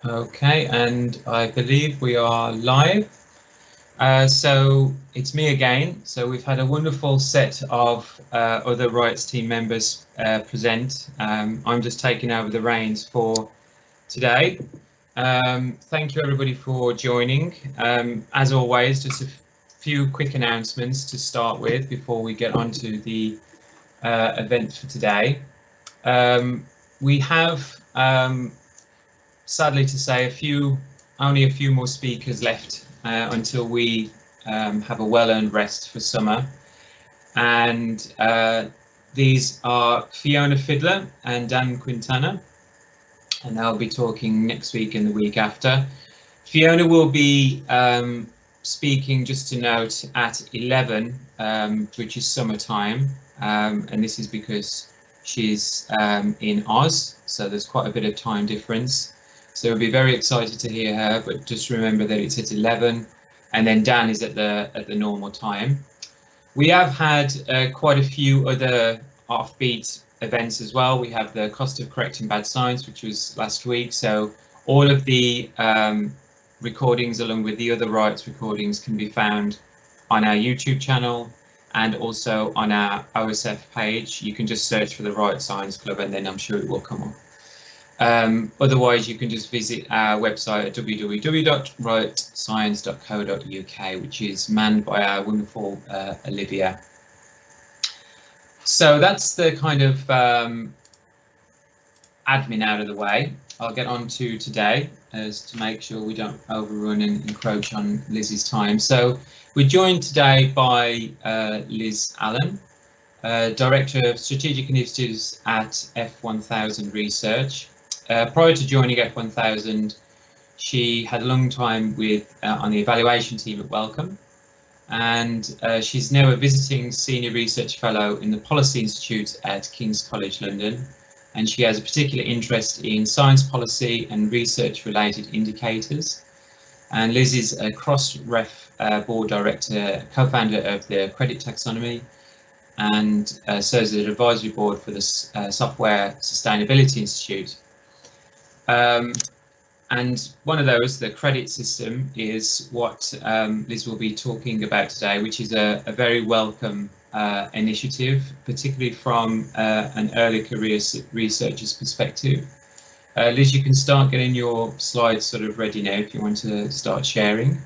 Okay, and I believe we are live. So it's me again. So we've had a wonderful set of other rights team members present. I'm just taking over the reins for today. Thank you everybody for joining. As always, just a few quick announcements to start with before we get on to the event for today. We have sadly to say, only a few more speakers left until we have a well-earned rest for summer. And these are Fiona Fiddler and Dan Quintana, and they'll be talking next week and the week after. Fiona will be speaking, just to note, at 11, which is summertime, and this is because she's in Oz, so there's quite a bit of time difference. So we'll be very excited to hear her, but just remember that it's at 11, and then Dan is at the normal time. We have had quite a few other offbeat events as well. We have the cost of correcting bad science, which was last week. So all of the recordings, along with the other rights recordings, can be found on our YouTube channel and also on our OSF page. You can just search for the Right Science Club, and then I'm sure it will come up. Otherwise, you can just visit our website at www.rightscience.co.uk, which is manned by our wonderful Olivia. So that's the kind of admin out of the way. I'll get on to today, as to make sure we don't overrun and encroach on Liz's time. So we're joined today by Liz Allen, Director of Strategic Initiatives at F1000 Research. Prior to joining F1000, she had a long time on the evaluation team at Wellcome, and she's now a visiting senior research fellow in the Policy Institute at King's College London, and she has a particular interest in science policy and research related indicators. And Liz is a Crossref Board Director, co-founder of the CRediT taxonomy, and serves as an advisory board for the Software Sustainability Institute. And one of those, the CRediT system, is what Liz will be talking about today, which is a very welcome initiative, particularly from an early career researcher's perspective. Liz, you can start getting your slides sort of ready now if you want to start sharing.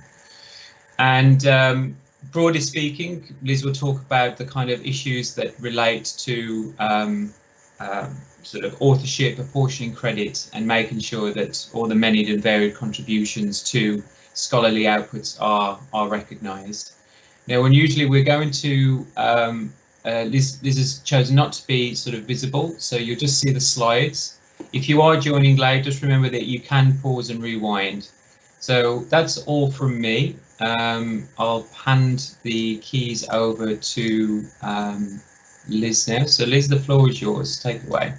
And broadly speaking, Liz will talk about the kind of issues that relate to sort of authorship, apportioning credit, and making sure that all the many and varied contributions to scholarly outputs are recognised. Now, unusually, we're going to Liz has chosen not to be sort of visible, so you'll just see the slides. If you are joining late, just remember that you can pause and rewind. So that's all from me. I'll hand the keys over to Liz now. So Liz, the floor is yours. Take it away.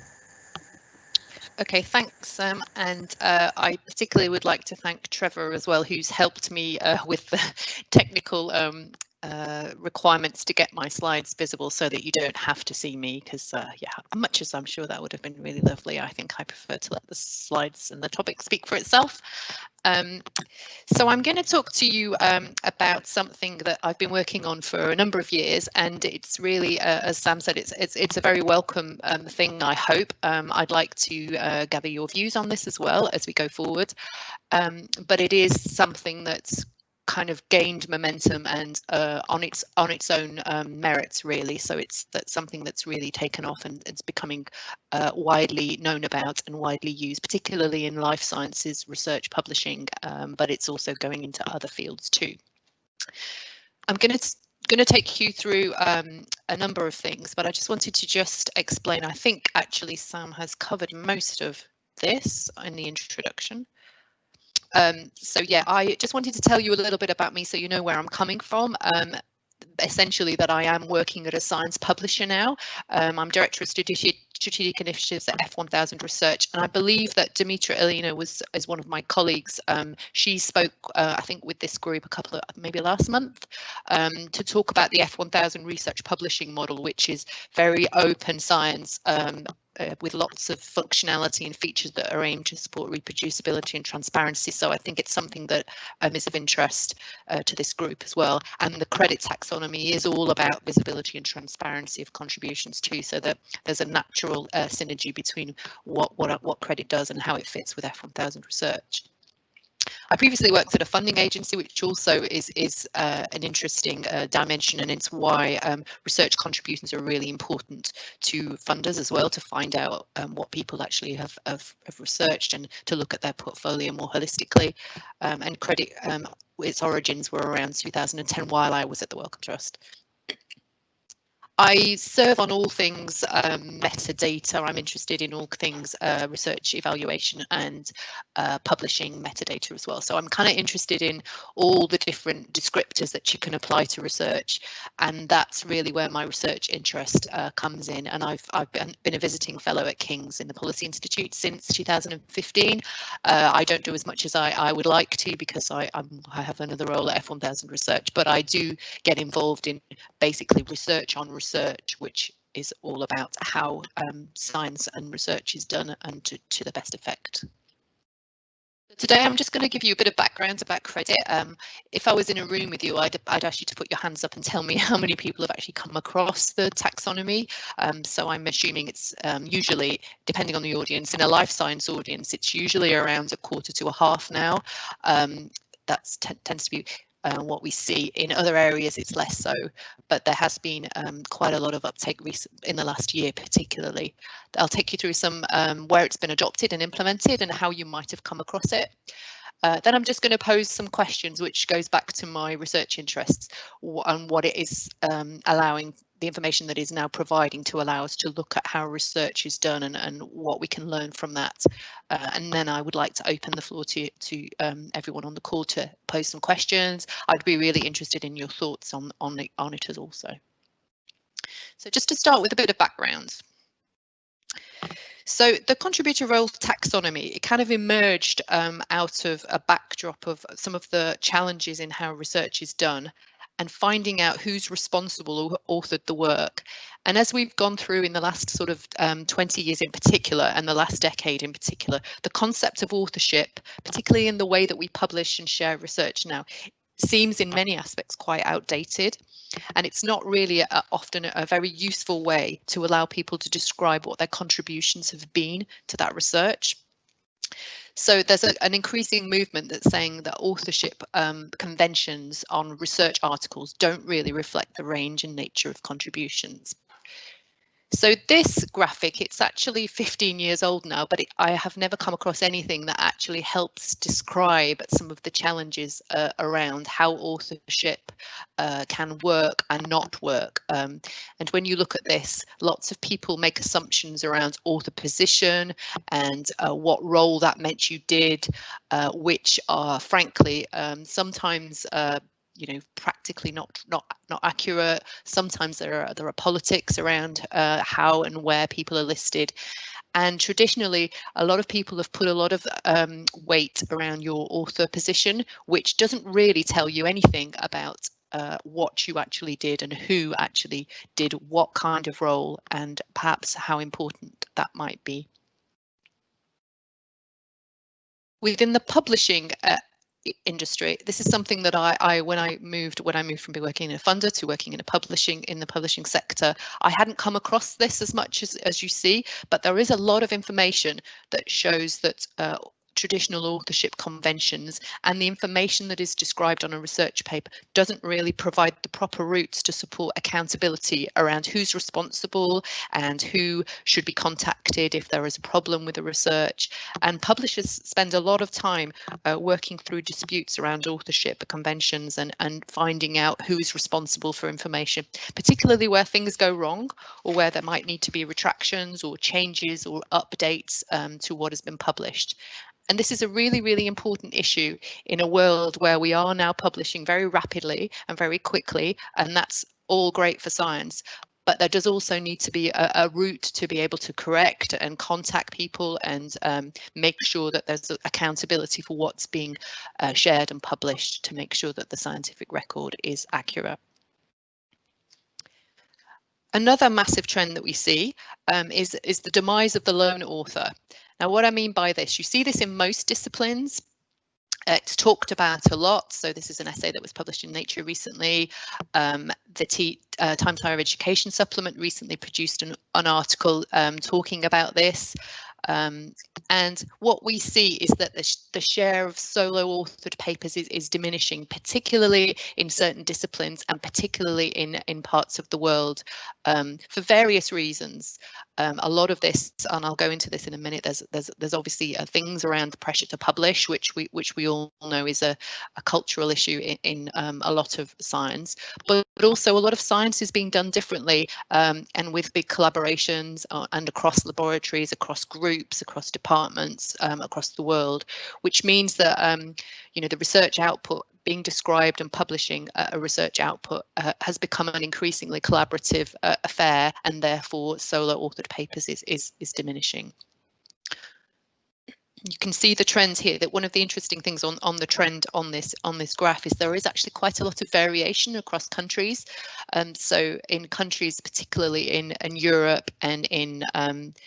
Okay, thanks, and I particularly would like to thank Trevor as well, who's helped me with the technical requirements to get my slides visible so that you don't have to see me, because yeah, much as I'm sure that would have been really lovely, I think I prefer to let the slides and the topic speak for itself. So I'm going to talk to you about something that I've been working on for a number of years, and it's really, as Sam said, it's a very welcome thing, I hope. I'd like to gather your views on this as well as we go forward, but it is something that's kind of gained momentum and on its own merits, really. So that's something that's really taken off, and it's becoming widely known about and widely used, particularly in life sciences research publishing, but it's also going into other fields too. I'm going to take you through a number of things, but I just wanted to just explain. I think actually Sam has covered most of this in the introduction. So yeah, I just wanted to tell you a little bit about me so you know where I'm coming from. Essentially that I am working at a science publisher now. I'm Director of Strategic Initiatives at F1000 Research, and I believe that Dimitra Elena is one of my colleagues. She spoke, I think, with this group maybe last month, to talk about the F1000 Research Publishing model, which is very open science, with lots of functionality and features that are aimed to support reproducibility and transparency. So I think it's something that is of interest to this group as well. And the CRediT taxonomy is all about visibility and transparency of contributions too, so that there's a natural synergy between what CRediT does and how it fits with F1000 research. I previously worked at a funding agency, which also is an interesting dimension, and it's why research contributions are really important to funders as well, to find out what people actually have researched and to look at their portfolio more holistically. And CRediT, its origins were around 2010 while I was at the Wellcome Trust. I serve on all things metadata. I'm interested in all things research evaluation and publishing metadata as well. So I'm kind of interested in all the different descriptors that you can apply to research, and that's really where my research interest comes in. And I've been a visiting fellow at King's in the Policy Institute since 2015. I don't do as much as I would like to, because I have another role at F1000 Research, but I do get involved in basically research on research, which is all about how science and research is done and to the best effect. Today I'm just going to give you a bit of background about CRediT. If I was in a room with you, I'd ask you to put your hands up and tell me how many people have actually come across the taxonomy. So I'm assuming it's usually, depending on the audience, in a life science audience, it's usually around a quarter to a half now. That tends to be what we see. In other areas it's less so, but there has been quite a lot of uptake in the last year particularly. I'll take you through some where it's been adopted and implemented and how you might have come across it. Then I'm just going to pose some questions, which goes back to my research interests and what it is allowing, the information that is now providing to allow us to look at how research is done and what we can learn from that. And then I would like to open the floor to everyone on the call to pose some questions. I'd be really interested in your thoughts on it as also. So just to start with a bit of background. So the Contributor Role Taxonomy, it kind of emerged out of a backdrop of some of the challenges in how research is done and finding out who's responsible or authored the work. And as we've gone through in the last sort of 20 years in particular, and the last decade in particular, the concept of authorship, particularly in the way that we publish and share research now, seems in many aspects quite outdated. And it's not really often a very useful way to allow people to describe what their contributions have been to that research. So there's an increasing movement that's saying that authorship conventions on research articles don't really reflect the range and nature of contributions. So this graphic, it's actually 15 years old now, but I have never come across anything that actually helps describe some of the challenges around how authorship can work and not work. And when you look at this, lots of people make assumptions around author position and what role that meant you did, which are frankly sometimes practically not accurate. Sometimes there are politics around how and where people are listed, and traditionally a lot of people have put a lot of weight around your author position, which doesn't really tell you anything about what you actually did and who actually did what kind of role, and perhaps how important that might be. Within the publishing industry, this is something that when I moved from working in a funder to working in the publishing sector, I hadn't come across this as much as you see, but there is a lot of information that shows that traditional authorship conventions and the information that is described on a research paper doesn't really provide the proper routes to support accountability around who's responsible and who should be contacted if there is a problem with the research. And publishers spend a lot of time working through disputes around authorship conventions and finding out who's responsible for information, particularly where things go wrong or where there might need to be retractions or changes or updates to what has been published. And this is a really, really important issue in a world where we are now publishing very rapidly and very quickly, and that's all great for science. But there does also need to be a route to be able to correct and contact people and make sure that there's accountability for what's being shared and published to make sure that the scientific record is accurate. Another massive trend that we see is the demise of the lone author. Now, what I mean by this, you see this in most disciplines. It's talked about a lot. So this is an essay that was published in Nature recently. The Times Higher Education supplement recently produced an article talking about this. And what we see is that the share of solo authored papers is diminishing, particularly in certain disciplines and particularly in parts of the world, for various reasons. A lot of this, and I'll go into this in a minute, there's obviously things around the pressure to publish, which we all know is a cultural issue in a lot of science, but also a lot of science is being done differently, and with big collaborations and across laboratories, across groups, across departments, across the world, which means that you know, the research output being described and publishing a research output has become an increasingly collaborative affair, and therefore solo authored papers is diminishing. You can see the trends here. That one of the interesting things on the trend on this graph is there is actually quite a lot of variation across countries. So in countries, particularly in Europe and in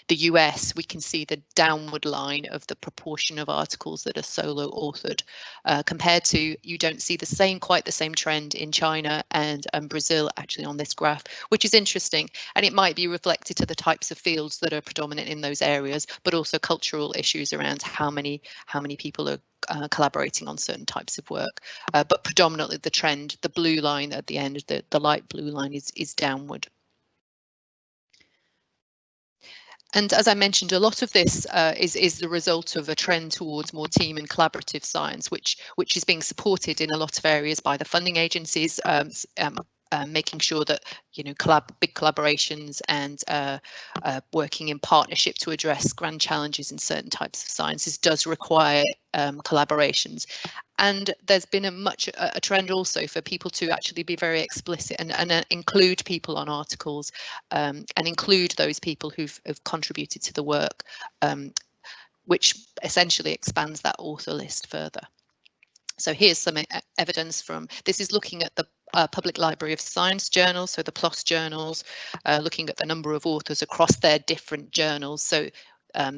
the US, we can see the downward line of the proportion of articles that are solo authored, compared to, you don't see quite the same trend in China and Brazil actually on this graph, which is interesting, and it might be reflected to the types of fields that are predominant in those areas, but also cultural issues around how many people are collaborating on certain types of work, but predominantly the trend, the blue line at the end, the light blue line is downward. And as I mentioned, a lot of this is the result of a trend towards more team and collaborative science, which is being supported in a lot of areas by the funding agencies, making sure that, you know, big collaborations and working in partnership to address grand challenges in certain types of sciences does require collaborations. And there's been a trend also for people to actually be very explicit and include people on articles, and include those people who've contributed to the work, which essentially expands that author list further. So here's some evidence from, this is looking at the Public Library of Science journals, so the PLOS journals, looking at the number of authors across their different journals. So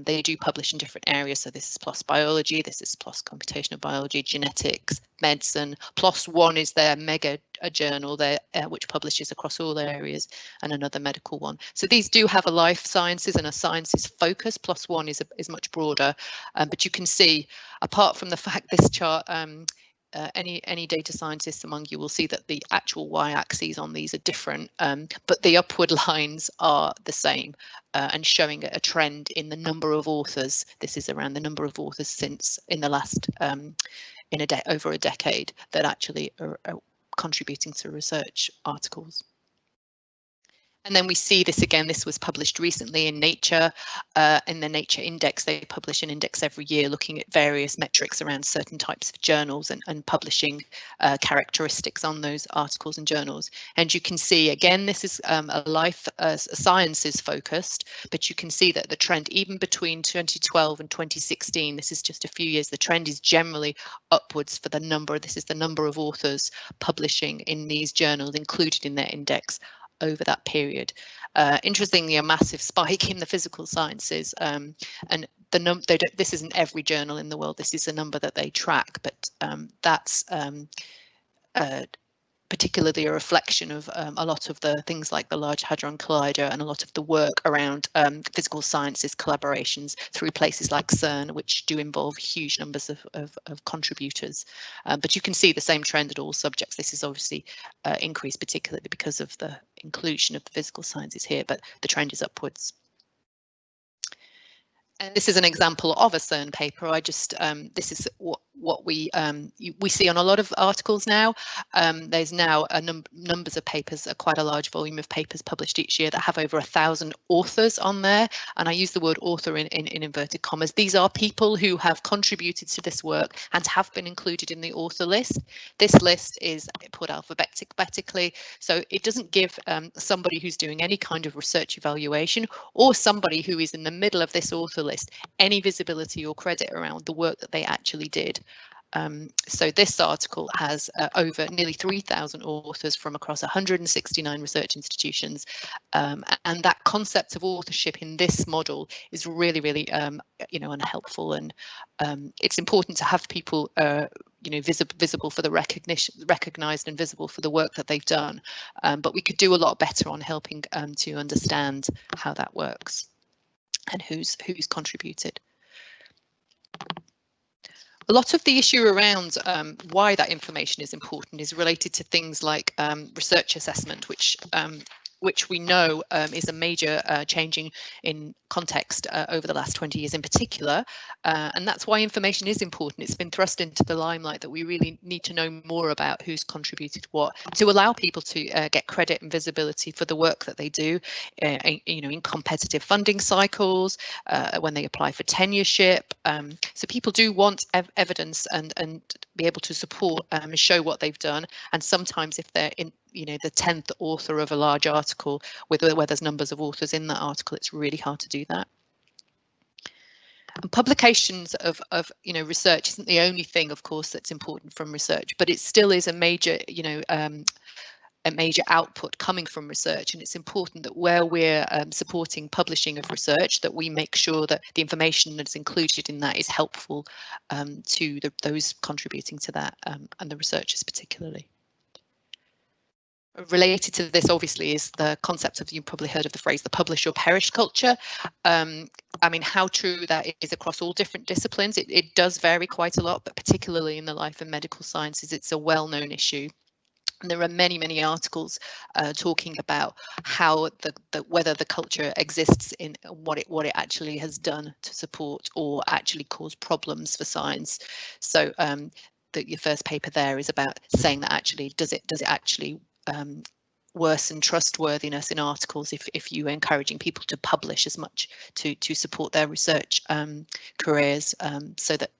they do publish in different areas. So this is PLOS Biology, this is PLOS Computational Biology, Genetics, Medicine. PLOS One is their mega journal there, which publishes across all areas, and another medical one. So these do have a life sciences and a sciences focus. PLOS One is much broader, but you can see, apart from the fact this chart, any data scientists among you will see that the actual y-axes on these are different, but the upward lines are the same, and showing a trend in the number of authors. This is around the number of authors since in the last over a decade that actually are contributing to research articles. And then we see this again, this was published recently in Nature. In the Nature Index, they publish an index every year looking at various metrics around certain types of journals and publishing characteristics on those articles and journals. And you can see, again, this is a life sciences focused, but you can see that the trend, even between 2012 and 2016, this is just a few years, the trend is generally upwards for the number. This is the number of authors publishing in these journals included in their index over that period. Interestingly, a massive spike in the physical sciences, and this isn't every journal in the world, this is a number that they track, but that's particularly a reflection of a lot of the things like the Large Hadron Collider and a lot of the work around physical sciences collaborations through places like CERN, which do involve huge numbers of contributors. But you can see the same trend at all subjects. This is obviously increased particularly because of the inclusion of the physical sciences here, but the trend is upwards. And this is an example of a CERN paper. This is what we see on a lot of articles now. There's now numbers of papers, quite a large volume of papers published each year that have over 1,000 authors on there. And I use the word author in inverted commas. These are people who have contributed to this work and have been included in the author list. This list is put alphabetically, so it doesn't give somebody who's doing any kind of research evaluation or somebody who is in the middle of this author list any visibility or credit around the work that they actually did. So this article has over nearly 3,000 authors from across 169 research institutions, and that concept of authorship in this model is really, really, unhelpful, and it's important to have people, visible for the recognition, recognised and visible for the work that they've done, but we could do a lot better on helping to understand how that works and who's contributed. A lot of the issue around why that information is important is related to things like research assessment, which we know is a major changing in context over the last 20 years in particular, and that's why information is important. It's been thrust into the limelight that we really need to know more about who's contributed what to allow people to get credit and visibility for the work that they do, in competitive funding cycles, when they apply for tenureship. So people do want evidence and be able to support and show what they've done, and sometimes if they're in the 10th author of a large article where there's numbers of authors in that article, it's really hard to do that. And publications of research isn't the only thing, of course, that's important from research, but it still is a major a major output coming from research, and it's important that where we're supporting publishing of research, that we make sure that the information that's included in that is helpful to those contributing to that, and the researchers particularly. Related to this, obviously, is the concept of, you've probably heard of the phrase, the publish or perish culture. I mean, how true that is across all different disciplines, it does vary quite a lot, but particularly in the life and medical sciences, it's a well-known issue. And there are many, many articles talking about how whether the culture exists in what it actually has done to support or actually cause problems for science. So your first paper there is about saying that actually does it actually worsen trustworthiness in articles if you're encouraging people to publish as much to support their research careers, so that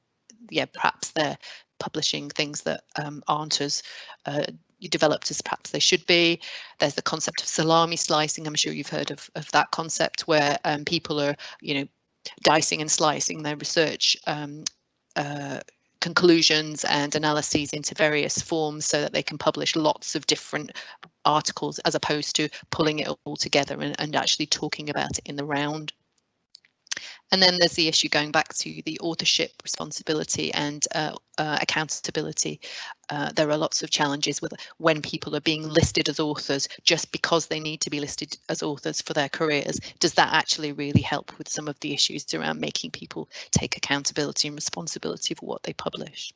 perhaps they're publishing things that aren't as developed as perhaps they should be. There's the concept of salami slicing. I'm sure you've heard of that concept, where people are dicing and slicing their research conclusions and analyses into various forms so that they can publish lots of different articles, as opposed to pulling it all together and actually talking about it in the round. And then there's the issue going back to the authorship responsibility and accountability. There are lots of challenges with when people are being listed as authors just because they need to be listed as authors for their careers. Does that actually really help with some of the issues around making people take accountability and responsibility for what they publish?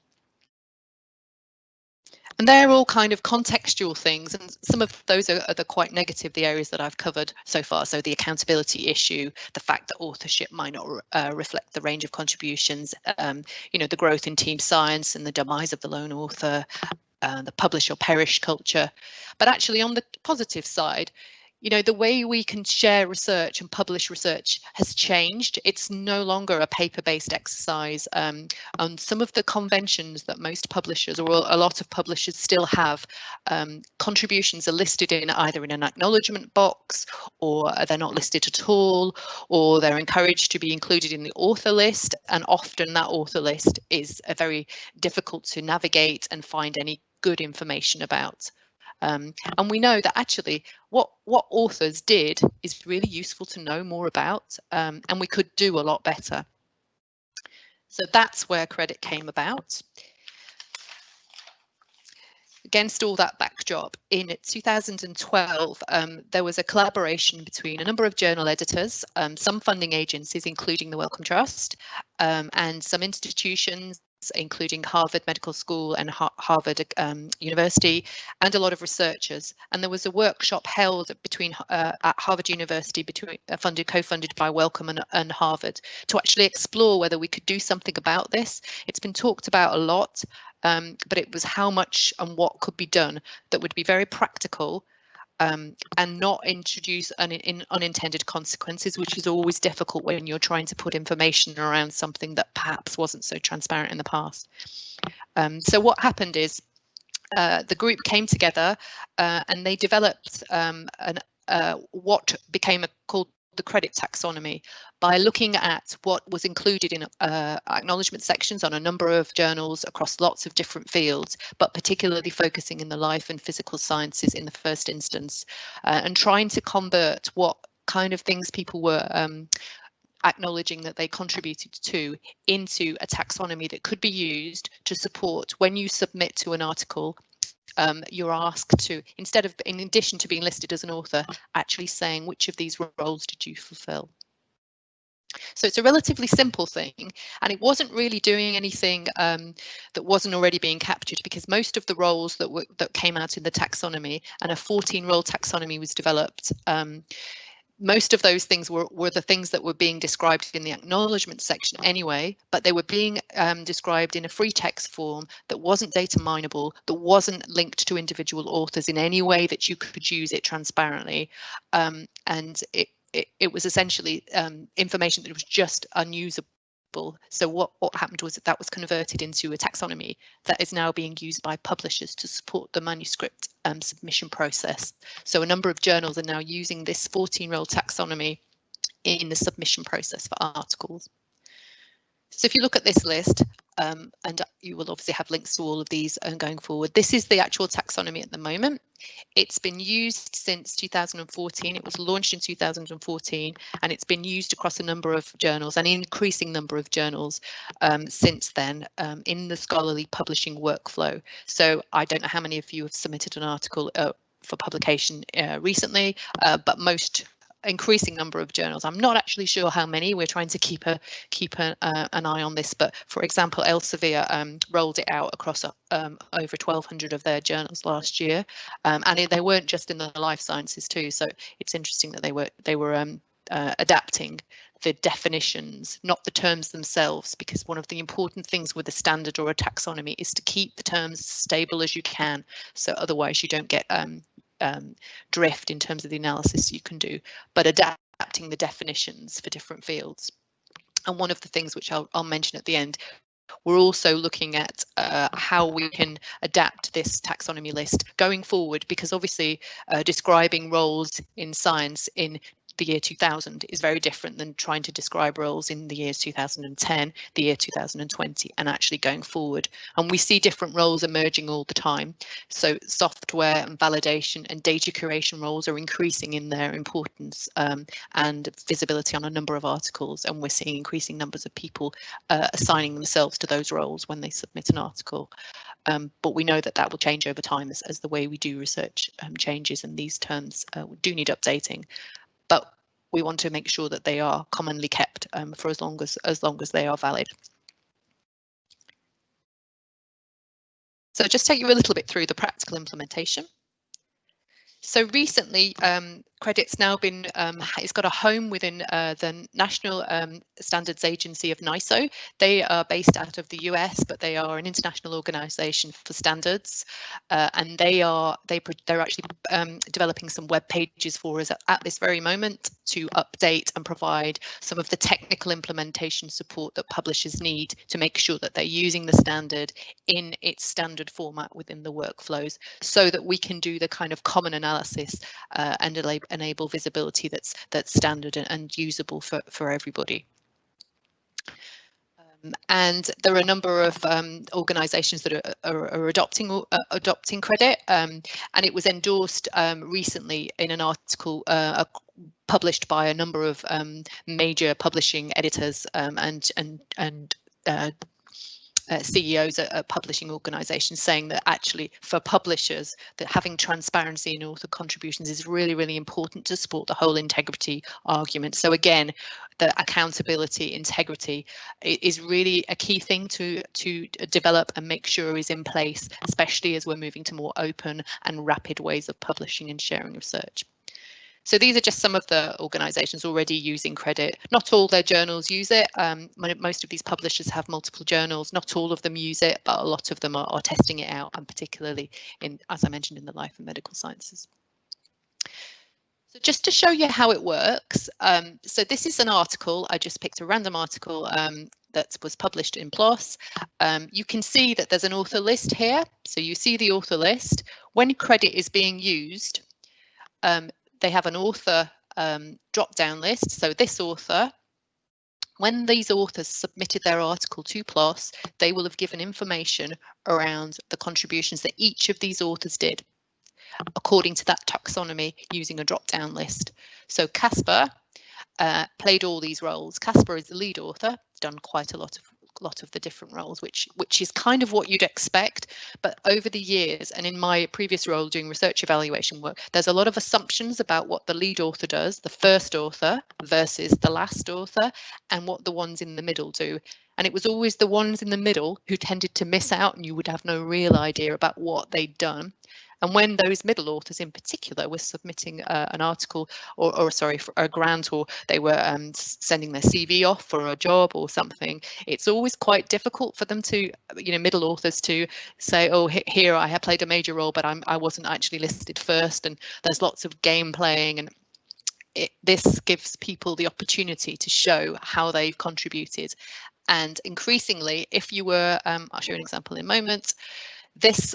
And they're all kind of contextual things, and some of those are the quite negative, the areas that I've covered so far. So the accountability issue, the fact that authorship might not reflect the range of contributions, the growth in team science and the demise of the lone author, the publish or perish culture. But actually, on the positive side, the way we can share research and publish research has changed. It's no longer a paper-based exercise. And some of the conventions that most publishers, or a lot of publishers, still have, contributions are listed in either in an acknowledgement box, or they're not listed at all, or they're encouraged to be included in the author list. And often that author list is very difficult to navigate and find any good information about. And we know that actually what authors did is really useful to know more about, and we could do a lot better. So that's where CRediT came about. Against all that backdrop, in 2012, there was a collaboration between a number of journal editors, some funding agencies, including the Wellcome Trust, and some institutions, including Harvard Medical School and Harvard University, and a lot of researchers. And there was a workshop held at Harvard University, co-funded by Wellcome and Harvard, to actually explore whether we could do something about this. It's been talked about a lot, but it was how much and what could be done that would be very practical, and not introduce unintended consequences, which is always difficult when you're trying to put information around something that perhaps wasn't so transparent in the past. So what happened is the group came together and they developed what became called the CRediT taxonomy by looking at what was included in acknowledgement sections on a number of journals across lots of different fields, but particularly focusing in the life and physical sciences in the first instance, and trying to convert what kind of things people were acknowledging that they contributed to into a taxonomy that could be used to support when you submit to an article. You're asked to, instead of, in addition to being listed as an author, actually saying which of these roles did you fulfill. So it's a relatively simple thing, and it wasn't really doing anything that wasn't already being captured, because most of the roles that came out in the taxonomy, and a 14-role taxonomy was developed, most of those things were the things that were being described in the acknowledgement section anyway, but they were being described in a free text form that wasn't data mineable, that wasn't linked to individual authors in any way that you could use it transparently, and it was essentially information that was just unusable. So what happened was that was converted into a taxonomy that is now being used by publishers to support the manuscript submission process. So a number of journals are now using this 14-role taxonomy in the submission process for articles. So if you look at this list, and you will obviously have links to all of these going forward, this is the actual taxonomy at the moment. It's been used since 2014. It was launched in 2014, and it's been used across a number of journals, an increasing number of journals since then, in the scholarly publishing workflow. So I don't know how many of you have submitted an article for publication recently, but most increasing number of journals. I'm not actually sure how many. We're trying to keep an eye on this, but for example, Elsevier rolled it out across over 1,200 of their journals last year, and they weren't just in the life sciences too. So it's interesting that they were adapting the definitions, not the terms themselves, because one of the important things with a standard or a taxonomy is to keep the terms as stable as you can. So otherwise you don't get drift in terms of the analysis you can do, but adapting the definitions for different fields. And one of the things which I'll mention at the end, we're also looking at how we can adapt this taxonomy list going forward, because obviously describing roles in science in the year 2000 is very different than trying to describe roles in the years 2010, the year 2020, and actually going forward. And we see different roles emerging all the time. So software and validation and data curation roles are increasing in their importance and visibility on a number of articles. And we're seeing increasing numbers of people assigning themselves to those roles when they submit an article. But we know that that will change over time as the way we do research changes, and these terms do need updating. But we want to make sure that they are commonly kept for as long as they are valid. So just take you a little bit through the practical implementation. So recently, CRediT's now been, it's got a home within the National Standards Agency of NISO. They are based out of the US, but they are an international organisation for standards, and they're actually developing some web pages for us at this very moment to update and provide some of the technical implementation support that publishers need to make sure that they're using the standard in its standard format within the workflows, so that we can do the kind of common analysis and enable visibility that's standard and usable for everybody. And there are a number of organisations that are adopting CRediT, and it was endorsed recently in an article published by a number of major publishing editors and CEOs at publishing organisations, saying that actually for publishers that having transparency in author contributions is really, really important to support the whole integrity argument. So again, the accountability, integrity is really a key thing to develop and make sure is in place, especially as we're moving to more open and rapid ways of publishing and sharing research. So these are just some of the organisations already using CRediT. Not all their journals use it. Most of these publishers have multiple journals. Not all of them use it, but a lot of them are testing it out, and particularly in, as I mentioned, in the life and medical sciences. So just to show you how it works, so this is an article. I just picked a random article that was published in PLOS. You can see that there's an author list here. So you see the author list. When CRediT is being used, they have an author drop-down list. So this author, when these authors submitted their article to PLOS, they will have given information around the contributions that each of these authors did, according to that taxonomy, using a drop-down list. So Casper played all these roles. Casper is the lead author, done quite a lot of the different roles, which is kind of what you'd expect. But over the years, and in my previous role doing research evaluation work, there's a lot of assumptions about what the lead author does, the first author versus the last author, and what the ones in the middle do. And it was always the ones in the middle who tended to miss out, and you would have no real idea about what they'd done. And when those middle authors in particular were submitting an article or sorry, for a grant, or they were sending their CV off for a job or something, it's always quite difficult for them to, middle authors to say, oh, here I have played a major role, but I wasn't actually listed first. And there's lots of game playing, and this gives people the opportunity to show how they've contributed. And increasingly, if you were, I'll show you an example in a moment, this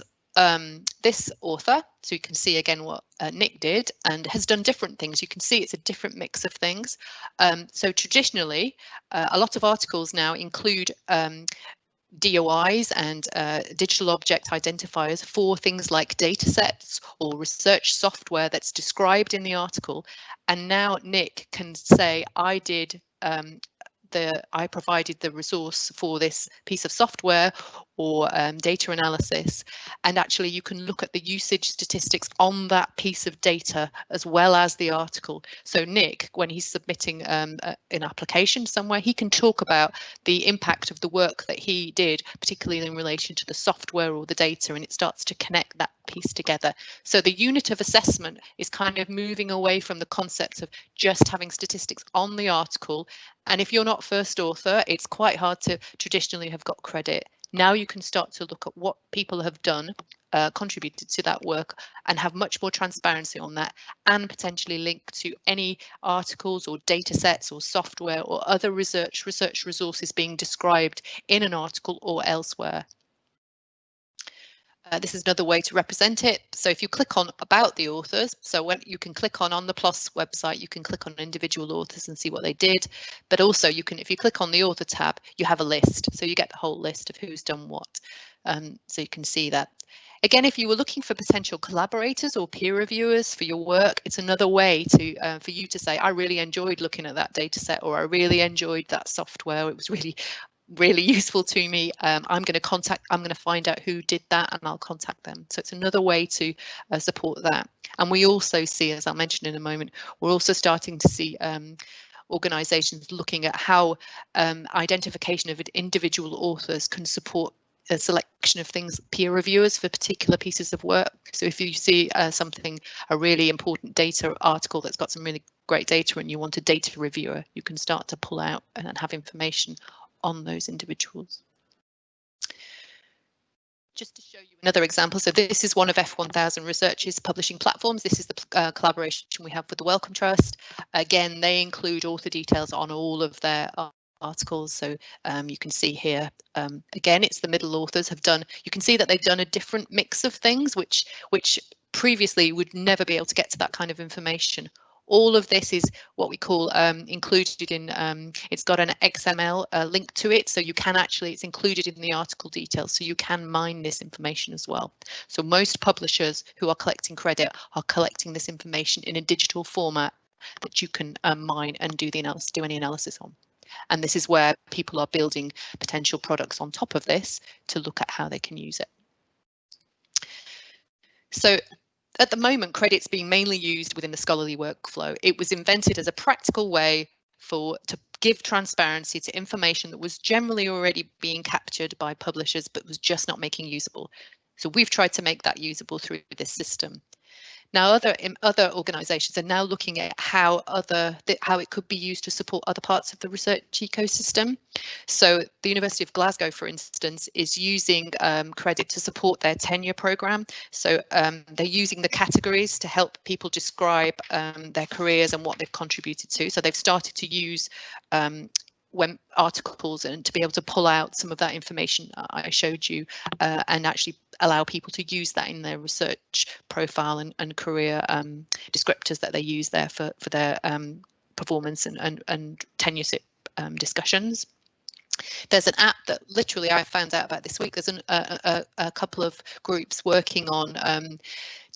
author, so you can see again what Nick did, and has done different things. You can see it's a different mix of things. So traditionally, a lot of articles now include DOIs and digital object identifiers for things like data sets or research software that's described in the article. And now Nick can say, I provided the resource for this piece of software or data analysis, and actually you can look at the usage statistics on that piece of data as well as the article. So Nick, when he's submitting an application somewhere, he can talk about the impact of the work that he did, particularly in relation to the software or the data, and it starts to connect that piece together. So the unit of assessment is kind of moving away from the concept of just having statistics on the article. And if you're not first author, it's quite hard to traditionally have got credit. Now you can start to look at what people have done, contributed to that work, and have much more transparency on that, and potentially link to any articles or data sets or software or other research resources being described in an article or elsewhere. This is another way to represent it. So if you click on about the authors, so when you can click on the PLOS website, you can click on individual authors and see what they did. But also you can, if you click on the author tab, you have a list. So you get the whole list of who's done what. So you can see that. Again, if you were looking for potential collaborators or peer reviewers for your work, it's another way to for you to say, I really enjoyed looking at that data set, or I really enjoyed that software. It was really useful to me. I'm going to find out who did that, and I'll contact them. So it's another way to support that. And we also see, as I'll mention in a moment, we're also starting to see organisations looking at how identification of individual authors can support a selection of things, peer reviewers for particular pieces of work. So if you see a really important data article that's got some really great data and you want a data reviewer, you can start to pull out and have information on those individuals. Just to show you another example, so this is one of F1000 Research's publishing platforms. This is the collaboration we have with the Wellcome Trust. Again, they include author details on all of their articles. So you can see here, again, it's the middle authors have done, you can see that they've done a different mix of things, which previously would never be able to get to that kind of information. All of this is what we call included in, it's got an XML link to it, so you can actually, it's included in the article details, so you can mine this information as well. So most publishers who are collecting credit are collecting this information in a digital format that you can mine and do any analysis on. And this is where people are building potential products on top of this to look at how they can use it. So at the moment, credit's being mainly used within the scholarly workflow. It was invented as a practical way to give transparency to information that was generally already being captured by publishers, but was just not making usable. So we've tried to make that usable through this system. Now, other organisations are now looking at how it could be used to support other parts of the research ecosystem. So the University of Glasgow, for instance, is using CRediT to support their tenure programme. So they're using the categories to help people describe their careers and what they've contributed to. So they've started to use articles, and to be able to pull out some of that information I showed you and actually allow people to use that in their research profile and career descriptors that they use there for their performance and tenureship discussions. There's an app that literally I found out about this week. There's a couple of groups working on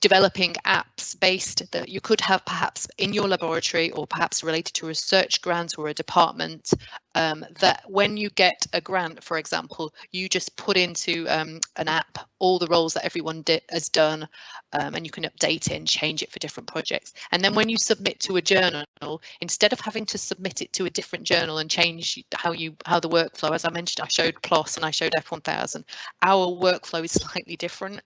developing apps based that you could have perhaps in your laboratory or perhaps related to a research grant or a department, that when you get a grant, for example, you just put into an app all the roles that everyone has done, and you can update it and change it for different projects. And then when you submit to a journal, instead of having to submit it to a different journal and change how the workflow, as I mentioned, I showed PLOS and I showed F1000, our workflow is slightly different.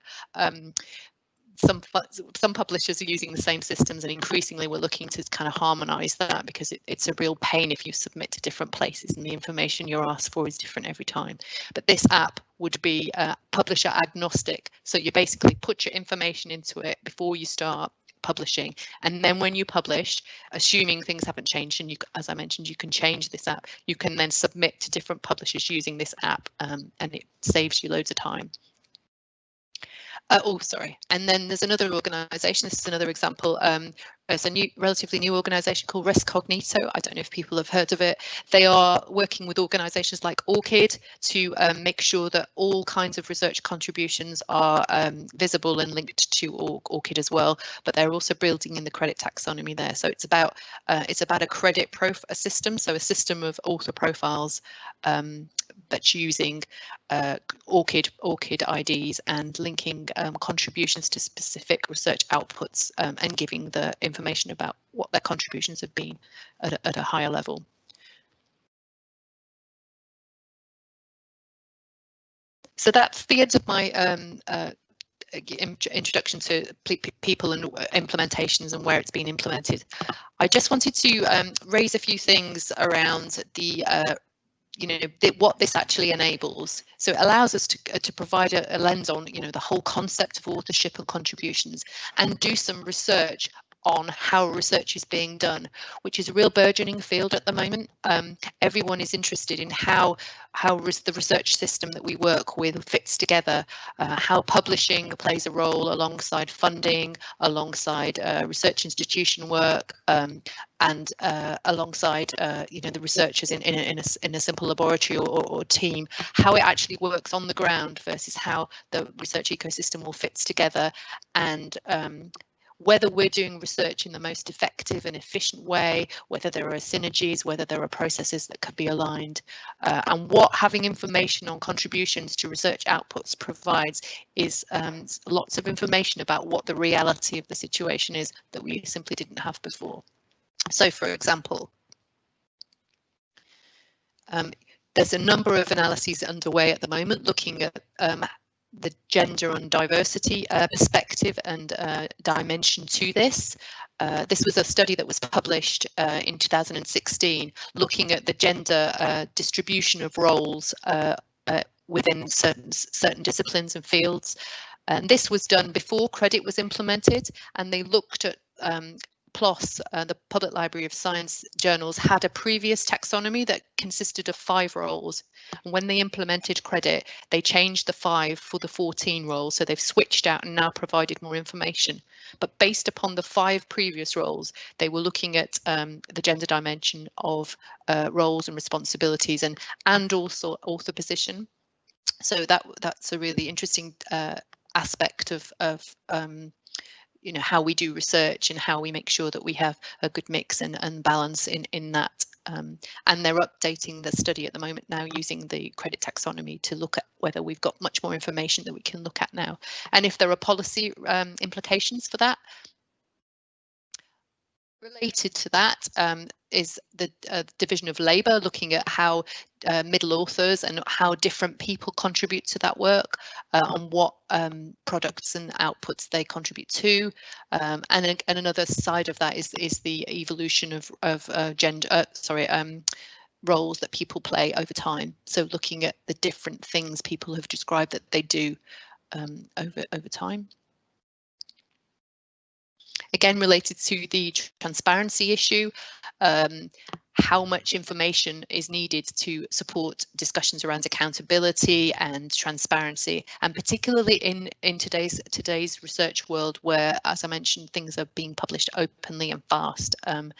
Some publishers are using the same systems, and increasingly we're looking to kind of harmonise that, because it's a real pain if you submit to different places and the information you're asked for is different every time. But this app would be publisher agnostic, so you basically put your information into it before you start publishing, and then when you publish, assuming things haven't changed, and you, as I mentioned, you can change this app, you can then submit to different publishers using this app, and it saves you loads of time. Oh, sorry. And then there's another organisation. This is another example. There's a relatively new organisation called Rescognito. I don't know if people have heard of it. They are working with organisations like ORCID to make sure that all kinds of research contributions are visible and linked to ORCID as well. But they're also building in the CRediT taxonomy there. So it's about a credit system, so a system of author profiles that's using ORCID IDs and linking contributions to specific research outputs, and giving the information about what their contributions have been at a higher level. So that's the end of my introduction to people and implementations and where it's been implemented. I just wanted to raise a few things around the what this actually enables. So it allows us to provide a lens on, the whole concept of authorship and contributions, and do some research on how research is being done, which is a real burgeoning field at the moment. Everyone is interested in how the research system that we work with fits together, how publishing plays a role alongside funding, alongside research institution work, and alongside the researchers in a simple laboratory or team, how it actually works on the ground versus how the research ecosystem all fits together, and whether we're doing research in the most effective and efficient way, whether there are synergies, whether there are processes that could be aligned, and what having information on contributions to research outputs provides is lots of information about what the reality of the situation is that we simply didn't have before. So, for example, there's a number of analyses underway at the moment looking at the gender and diversity perspective and dimension to this. This was a study that was published in 2016, looking at the gender distribution of roles within certain disciplines and fields. And this was done before CRediT was implemented, and they looked at PLOS, the Public Library of Science journals, had a previous taxonomy that consisted of 5 roles. And when they implemented CRediT, they changed the 5 for the 14 roles. So they've switched out and now provided more information. But based upon the 5 previous roles, they were looking at the gender dimension of roles and responsibilities, and also author position. So that's a really interesting aspect of how we do research and how we make sure that we have a good mix and balance in that. And they're updating the study at the moment now using the CRediT taxonomy to look at whether we've got much more information that we can look at now, and if there are policy implications for that. Related to that is the division of labour, looking at how middle authors and how different people contribute to that work, on what products and outputs they contribute to, and another side of that is the evolution of gender, roles that people play over time. So looking at the different things people have described that they do over time. Again, related to the transparency issue, how much information is needed to support discussions around accountability and transparency, and particularly in today's research world, where, as I mentioned, things are being published openly and fast, and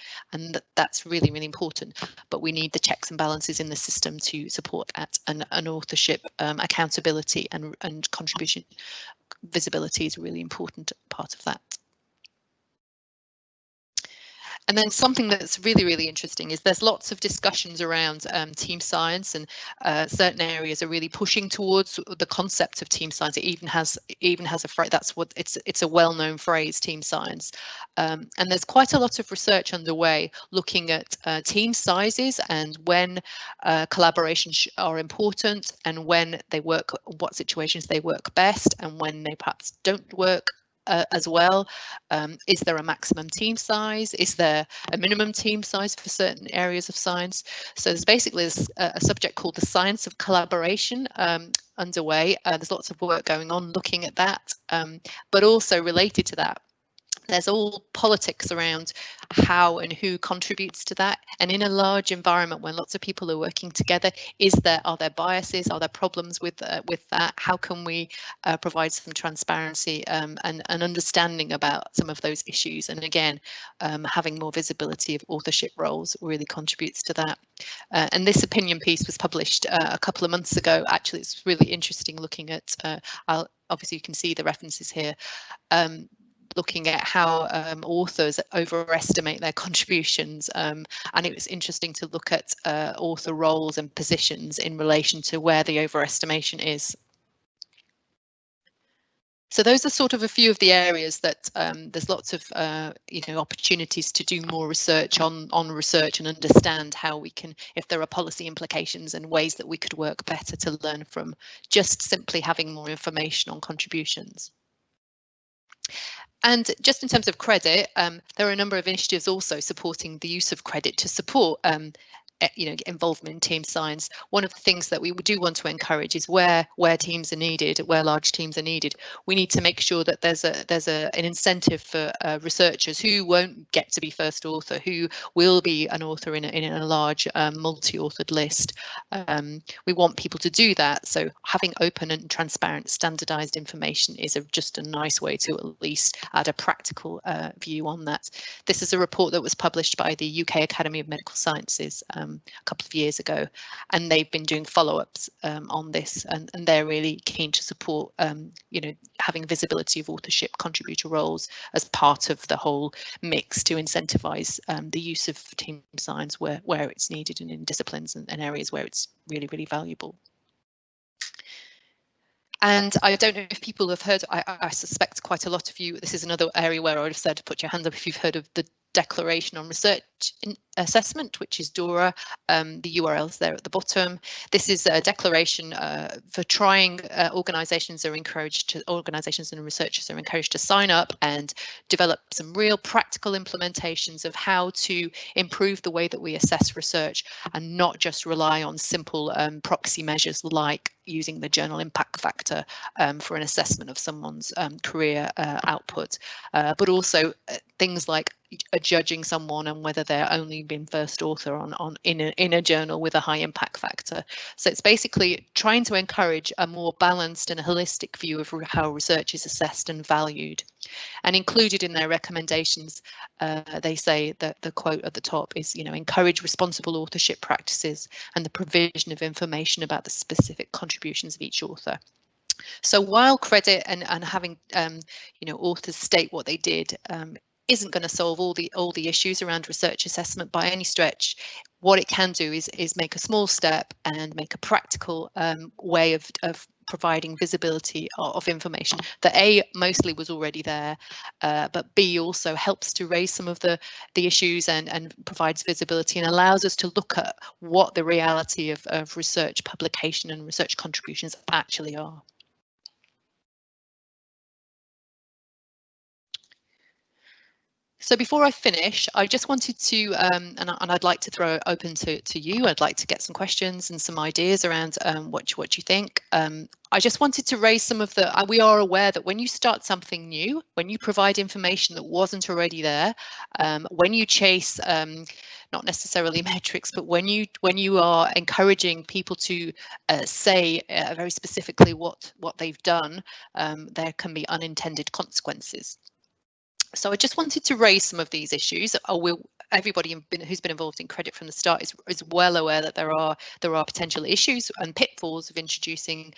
that's really, really important. But we need the checks and balances in the system to support that, and authorship, accountability, and contribution visibility is a really important part of that. And then something that's really, really interesting is there's lots of discussions around team science, and certain areas are really pushing towards the concept of team science. It even has a phrase, that's what it's a well-known phrase, team science. And there's quite a lot of research underway looking at team sizes and when collaborations are important, and when they work, what situations they work best, and when they perhaps don't work as well. Is there a maximum team size? Is there a minimum team size for certain areas of science? So there's basically a subject called the science of collaboration underway. There's lots of work going on looking at that, but also related to that, there's all politics around how and who contributes to that. And in a large environment when lots of people are working together, are there biases? Are there problems with that? How can we provide some transparency and understanding about some of those issues? And again, having more visibility of authorship roles really contributes to that. And this opinion piece was published a couple of months ago. Actually, it's really interesting looking at, obviously you can see the references here, looking at how authors overestimate their contributions, and it was interesting to look at author roles and positions in relation to where the overestimation is. So those are sort of a few of the areas that there's lots of opportunities to do more research on research and understand how we can, if there are policy implications and ways that we could work better to learn from just simply having more information on contributions. And just in terms of CRediT, there are a number of initiatives also supporting the use of CRediT to support involvement in team science. One of the things that we do want to encourage is where teams are needed, where large teams are needed, we need to make sure that there's an incentive for researchers who won't get to be first author, who will be an author in a large multi-authored list. We want people to do that, so having open and transparent standardized information is just a nice way to at least add a practical view on that. This is a report that was published by the UK Academy of Medical Sciences a couple of years ago, and they've been doing follow-ups on this, and they're really keen to support having visibility of authorship contributor roles as part of the whole mix to incentivize the use of team science where it's needed, and in disciplines and areas where it's really, really valuable. And I don't know if people have heard, I suspect quite a lot of you, this is another area where I would have said to put your hand up if you've heard of the Declaration on Research Assessment, which is DORA. The URL's there at the bottom. This is a declaration for trying organisations and researchers are encouraged to sign up and develop some real practical implementations of how to improve the way that we assess research, and not just rely on simple proxy measures like using the journal impact factor for an assessment of someone's career output, but also things like judging someone and whether they're only been first author in a journal with a high impact factor. So it's basically trying to encourage a more balanced and holistic view of how research is assessed and valued. And included in their recommendations, they say that the quote at the top is, encourage responsible authorship practices and the provision of information about the specific contributions of each author. So while CRediT and having authors state what they did isn't going to solve all the issues around research assessment by any stretch, what it can do is make a small step and make a practical way of providing visibility of information that A, mostly was already there, but B, also helps to raise some of the issues and provides visibility and allows us to look at what the reality of research publication and research contributions actually are. So before I finish, I just wanted to, and I'd like to throw it open to you. I'd like to get some questions and some ideas around what you think. I just wanted to raise some of the, we are aware that when you start something new, when you provide information that wasn't already there, when you chase, not necessarily metrics, but when you are encouraging people to say very specifically what they've done, there can be unintended consequences. So I just wanted to raise some of these issues. Everybody who's been involved in CRediT from the start is well aware that there are potential issues and pitfalls of introducing,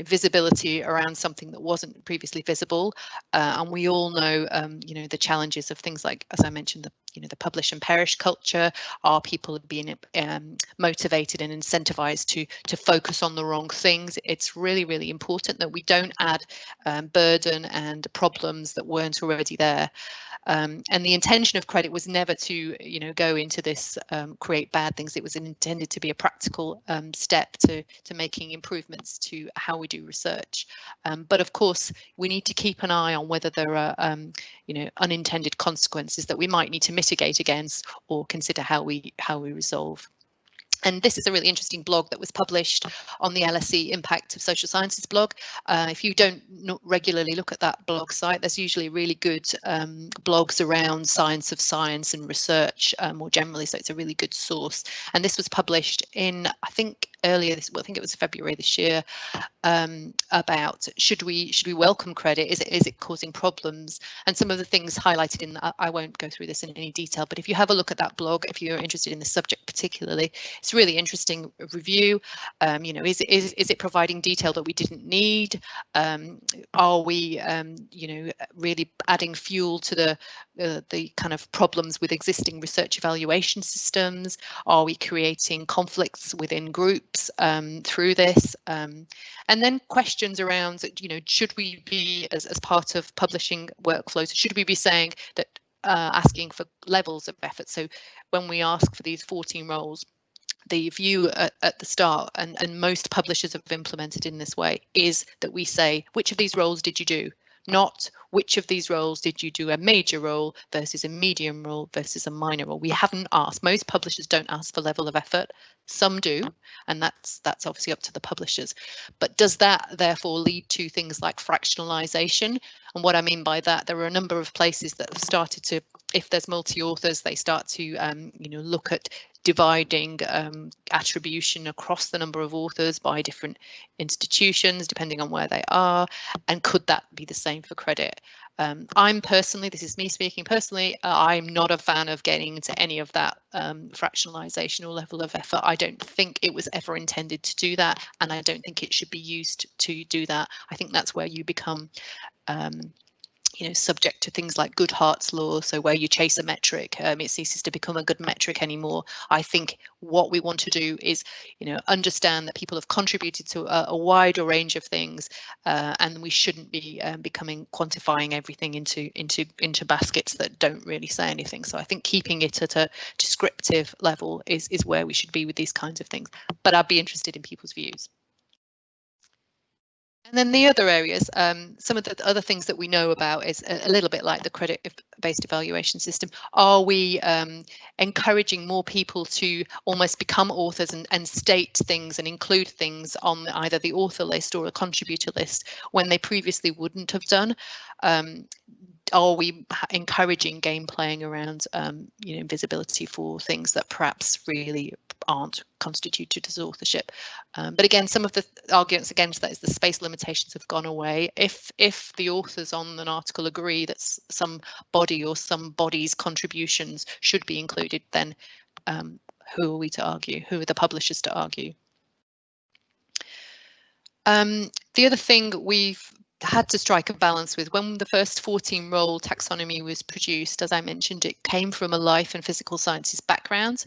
visibility around something that wasn't previously visible, and we all know, the challenges of things like, as I mentioned, the publish and perish culture. Are people being motivated and incentivized to focus on the wrong things? It's really, really important that we don't add burden and problems that weren't already there. And the intention of CRediT was never to, go into this, create bad things. It was intended to be a practical step to making improvements to how we do research. But of course, we need to keep an eye on whether there are, unintended consequences that we might need to mitigate against or consider how we resolve. And this is a really interesting blog that was published on the LSE Impact of Social Sciences blog. If you don't regularly look at that blog site, there's usually really good blogs around science of science and research more generally, so it's a really good source. And this was published in, I think, earlier this, well, I think it was February this year, about should we welcome CRediT? Is it causing problems? And some of the things highlighted in that, I won't go through this in any detail, but if you have a look at that blog, if you're interested in the subject particularly, it's really interesting review. Is it providing detail that we didn't need? Are we really adding fuel to the kind of problems with existing research evaluation systems? Are we creating conflicts within groups through this? And then questions around, should we be, as part of publishing workflows, should we be saying that, asking for levels of effort? So when we ask for these 14 roles, the view at the start, and most publishers have implemented in this way, is that we say, which of these roles did you do? Not which of these roles did you do a major role versus a medium role versus a minor role. We haven't asked. Most publishers don't ask for level of effort. Some do, and that's obviously up to the publishers. But does that therefore lead to things like fractionalization? And what I mean by that, there are a number of places that have started to, if there's multi-authors, they start to look at dividing attribution across the number of authors by different institutions, depending on where they are. And could that be the same for CRediT? I'm personally, this is me speaking personally, I'm not a fan of getting into any of that fractionalization or level of effort. I don't think it was ever intended to do that, and I don't think it should be used to do that. I think that's where you become subject to things like Goodhart's law. So where you chase a metric, it ceases to become a good metric anymore. I think what we want to do is, understand that people have contributed to a wider range of things, and we shouldn't be quantifying everything into baskets that don't really say anything. So I think keeping it at a descriptive level is where we should be with these kinds of things. But I'd be interested in people's views. And then the other areas, some of the other things that we know about is a little bit like the credit-based evaluation system. Are we encouraging more people to almost become authors and state things and include things on either the author list or a contributor list when they previously wouldn't have done? Are we encouraging game playing around visibility for things that perhaps really aren't constituted as authorship? But again, some of the arguments against that is the space limitations have gone away. If the authors on an article agree that some body or some body's contributions should be included, then who are we to argue? Who are the publishers to argue? The other thing we've had to strike a balance with, when the first 14 role taxonomy was produced, as I mentioned, it came from a life and physical sciences background.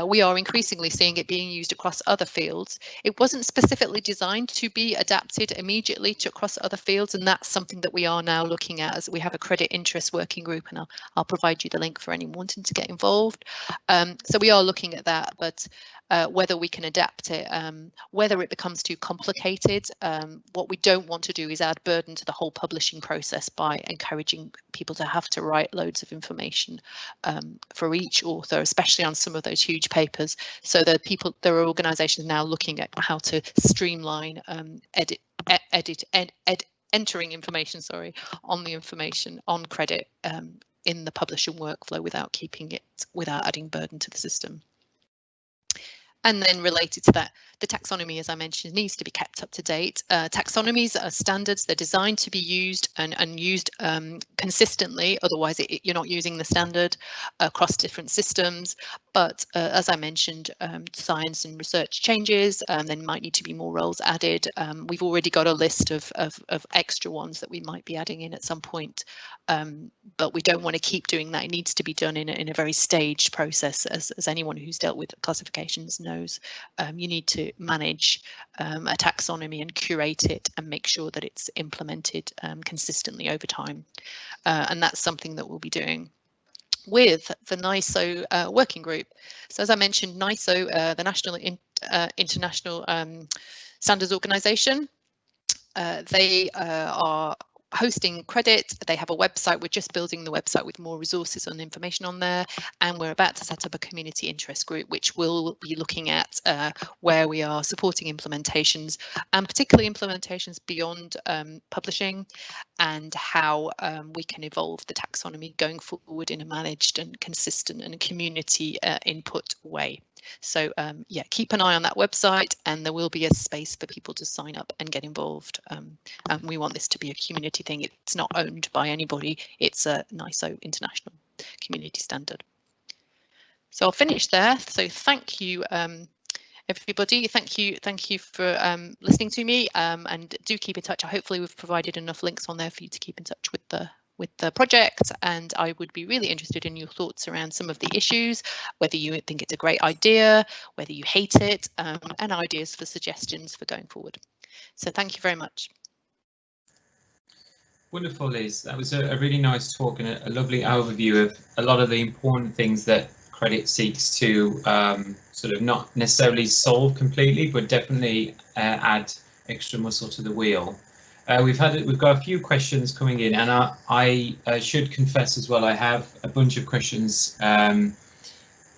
We are increasingly seeing it being used across other fields. It wasn't specifically designed to be adapted immediately to across other fields, and that's something that we are now looking at, as we have a CRediT interest working group, and I'll provide you the link for anyone wanting to get involved. So we are looking at that, but whether we can adapt it, whether it becomes too complicated. What we don't want to do is add burden to the whole publishing process by encouraging people to have to write loads of information for each author, especially on some of those huge papers. So there are organisations now looking at how to streamline entering information, on the information on CRediT in the publishing workflow without adding burden to the system. And then related to that, the taxonomy, as I mentioned, needs to be kept up to date. Taxonomies are standards. They're designed to be used and used consistently. Otherwise, you're not using the standard across different systems. But as I mentioned, science and research changes. There might need to be more roles added. We've already got a list of extra ones that we might be adding in at some point. But we don't want to keep doing that. It needs to be done in a very staged process, as anyone who's dealt with classifications knows. You need to manage a taxonomy and curate it and make sure that it's implemented consistently over time. And that's something that we'll be doing with the NISO working group. So as I mentioned, NISO, the National International Standards Organization, they are hosting CRediT. They have a website. We're just building the website with more resources and information on there, and we're about to set up a community interest group which will be looking at where we are supporting implementations, and particularly implementations beyond publishing, and how we can evolve the taxonomy going forward in a managed and consistent and community input way. So yeah, keep an eye on that website, and there will be a space for people to sign up and get involved. And we want this to be a community thing. It's not owned by anybody. It's a NISO international community standard. So I'll finish there. So thank you, everybody. Thank you for listening to me, and do keep in touch. Hopefully we've provided enough links on there for you to keep in touch with the project, and I would be really interested in your thoughts around some of the issues, whether you think it's a great idea, whether you hate it, and ideas for suggestions for going forward. So thank you very much. Wonderful, Liz. That was a really nice talk and a lovely overview of a lot of the important things that CRediT seeks to sort of not necessarily solve completely, but definitely add extra muscle to the wheel. We've got a few questions coming in, and I should confess as well, I have a bunch of questions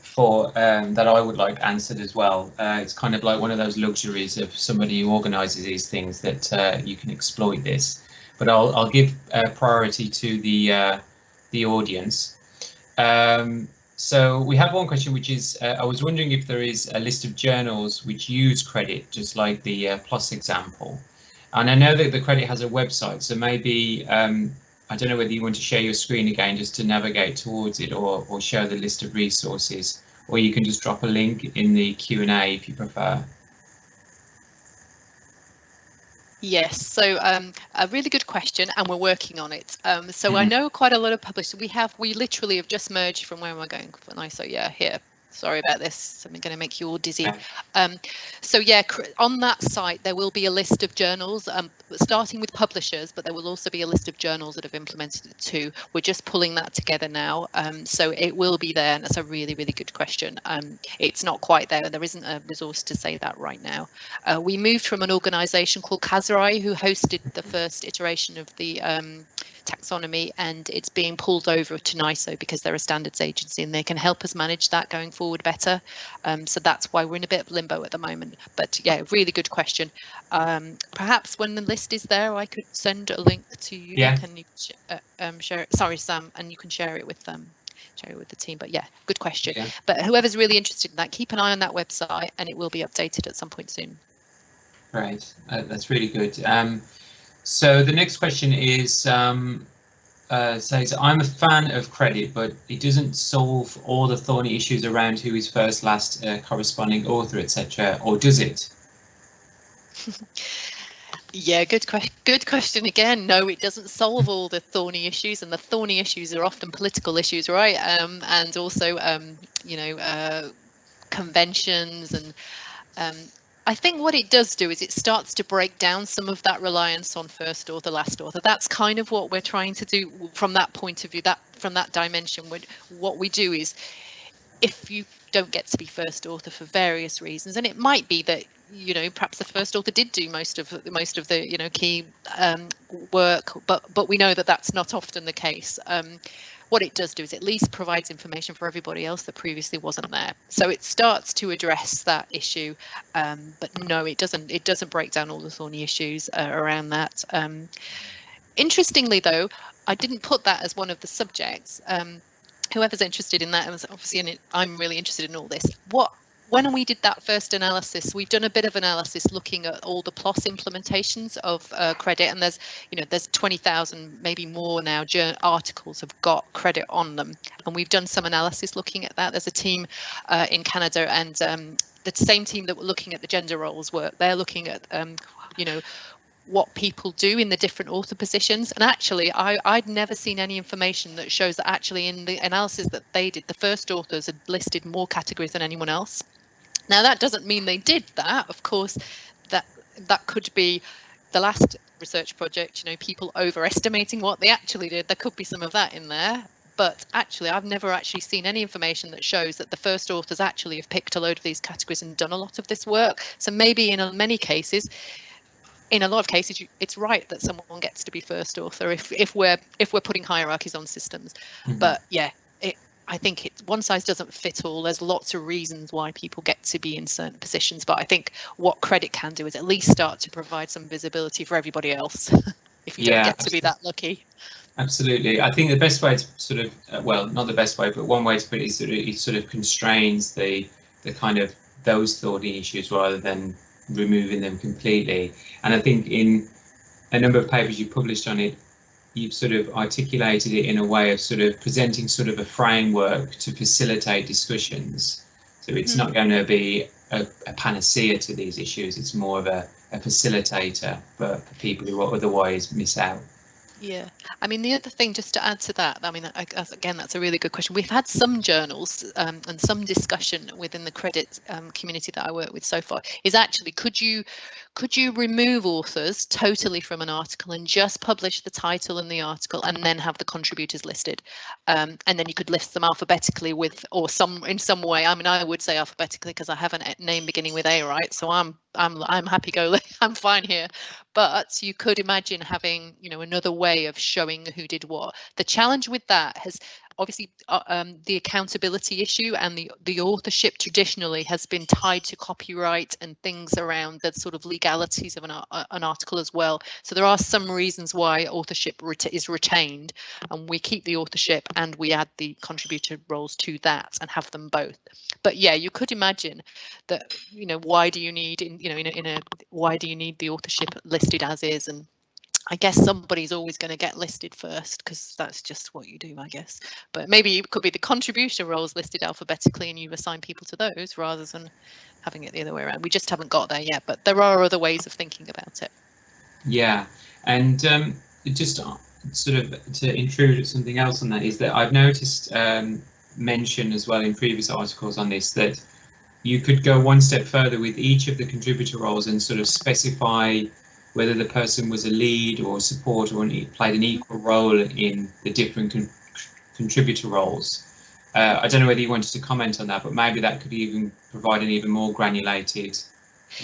for that I would like answered as well. It's kind of like one of those luxuries of somebody who organises these things, that you can exploit this. But I'll give priority to the audience. So we have one question, which is, I was wondering if there is a list of journals which use CRediT, just like the PLOS example. And I know that the CRediT has a website, so maybe, I don't know whether you want to share your screen again just to navigate towards it, or share the list of resources, or you can just drop a link in the Q&A if you prefer. Yes, so a really good question, and we're working on it. So I know quite a lot of publishers. We literally have just merged from, where am I going? So yeah, here. Sorry about this. I'm going to make you all dizzy. So yeah, on that site there will be a list of journals, starting with publishers, but there will also be a list of journals that have implemented it too. We're just pulling that together now, so it will be there, and that's a really, really good question. It's not quite there. There isn't a resource to say that right now. We moved from an organisation called CRediT, who hosted the first iteration of the taxonomy, and it's being pulled over to NISO because they're a standards agency and they can help us manage that going forward better. So that's why we're in a bit of limbo at the moment. But yeah, really good question. Perhaps when the list is there, I could send a link to you. Yeah. Can you share it? Sorry, Sam, and you can share it with them. Share it with the team. But yeah, good question. Yeah. But whoever's really interested in that, keep an eye on that website, and it will be updated at some point soon. Right, that's really good. So the next question is, says, I'm a fan of CRediT, but it doesn't solve all the thorny issues around who is first, last, corresponding author, etc., or does it? Yeah, good question again. No, it doesn't solve all the thorny issues, and the thorny issues are often political issues, right? And also, you know, conventions, and I think what it does do is it starts to break down some of that reliance on first author, last author. That's kind of what we're trying to do from that point of view, from that dimension. What we do is, if you don't get to be first author for various reasons, and it might be that, you know, perhaps the first author did do most of the, you know, key work, but we know that that's not often the case. What it does do is at least provides information for everybody else that previously wasn't there. So it starts to address that issue, but no, it doesn't break down all the thorny issues around that. Interestingly, though, I didn't put that as one of the subjects. Whoever's interested in that, and obviously in it, I'm really interested in all this. When we did that first analysis, we've done a bit of analysis looking at all the PLOS implementations of CRediT, and there's 20,000, maybe more now, articles have got CRediT on them, and we've done some analysis looking at that. There's a team in Canada, and the same team that were looking at the gender roles work, they're looking at you know, what people do in the different author positions. And actually, I'd never seen any information that shows that actually in the analysis that they did, the first authors had listed more categories than anyone else. Now, that doesn't mean they did that. Of course, that could be the last research project, you know, people overestimating what they actually did. There could be some of that in there. But actually, I've never actually seen any information that shows that the first authors actually have picked a load of these categories and done a lot of this work. So maybe in many cases, in a lot of cases, it's right that someone gets to be first author if we're putting hierarchies on systems. But yeah, I think one size doesn't fit all. There's lots of reasons why people get to be in certain positions, but I think what CRediT can do is at least start to provide some visibility for everybody else if you don't get to be that lucky. Absolutely. I think the best way to sort of, well, not the best way, but one way to put it is that it sort of constrains the kind of those thorny issues rather than removing them completely. And I think in a number of papers you published on it, you've sort of articulated it in a way of sort of presenting sort of a framework to facilitate discussions. So it's not going to be a panacea to these issues. It's more of a facilitator for people who otherwise miss out. Yeah, I mean, the other thing, just to add to that, I mean, again, that's a really good question. We've had some journals and some discussion within the CRediT community that I work with so far, is actually, could you remove authors totally from an article and just publish the title and the article and then have the contributors listed, and then you could list them alphabetically with, or in some way. I mean, I would say alphabetically because I have a name beginning with A, right? So I'm happy go. I'm fine here. But you could imagine having, you know, another way of showing who did what. The challenge with that has obviously the accountability issue, and the authorship traditionally has been tied to copyright and things around the sort of legalities of an article as well. So there are some reasons why authorship is retained, and we keep the authorship and we add the contributor roles to that and have them both. But yeah, you could imagine that, you know, why do you need why do you need the authorship listed as is? And I guess somebody's always going to get listed first because that's just what you do, I guess. But maybe it could be the contribution roles listed alphabetically and you assign people to those rather than having it the other way around. We just haven't got there yet, but there are other ways of thinking about it. Yeah, and just sort of to intrude something else on that is that I've noticed mention as well in previous articles on this that you could go one step further with each of the contributor roles and sort of specify whether the person was a lead or a support or played an equal role in the different contributor roles. I don't know whether you wanted to comment on that, but maybe that could even provide an even more granulated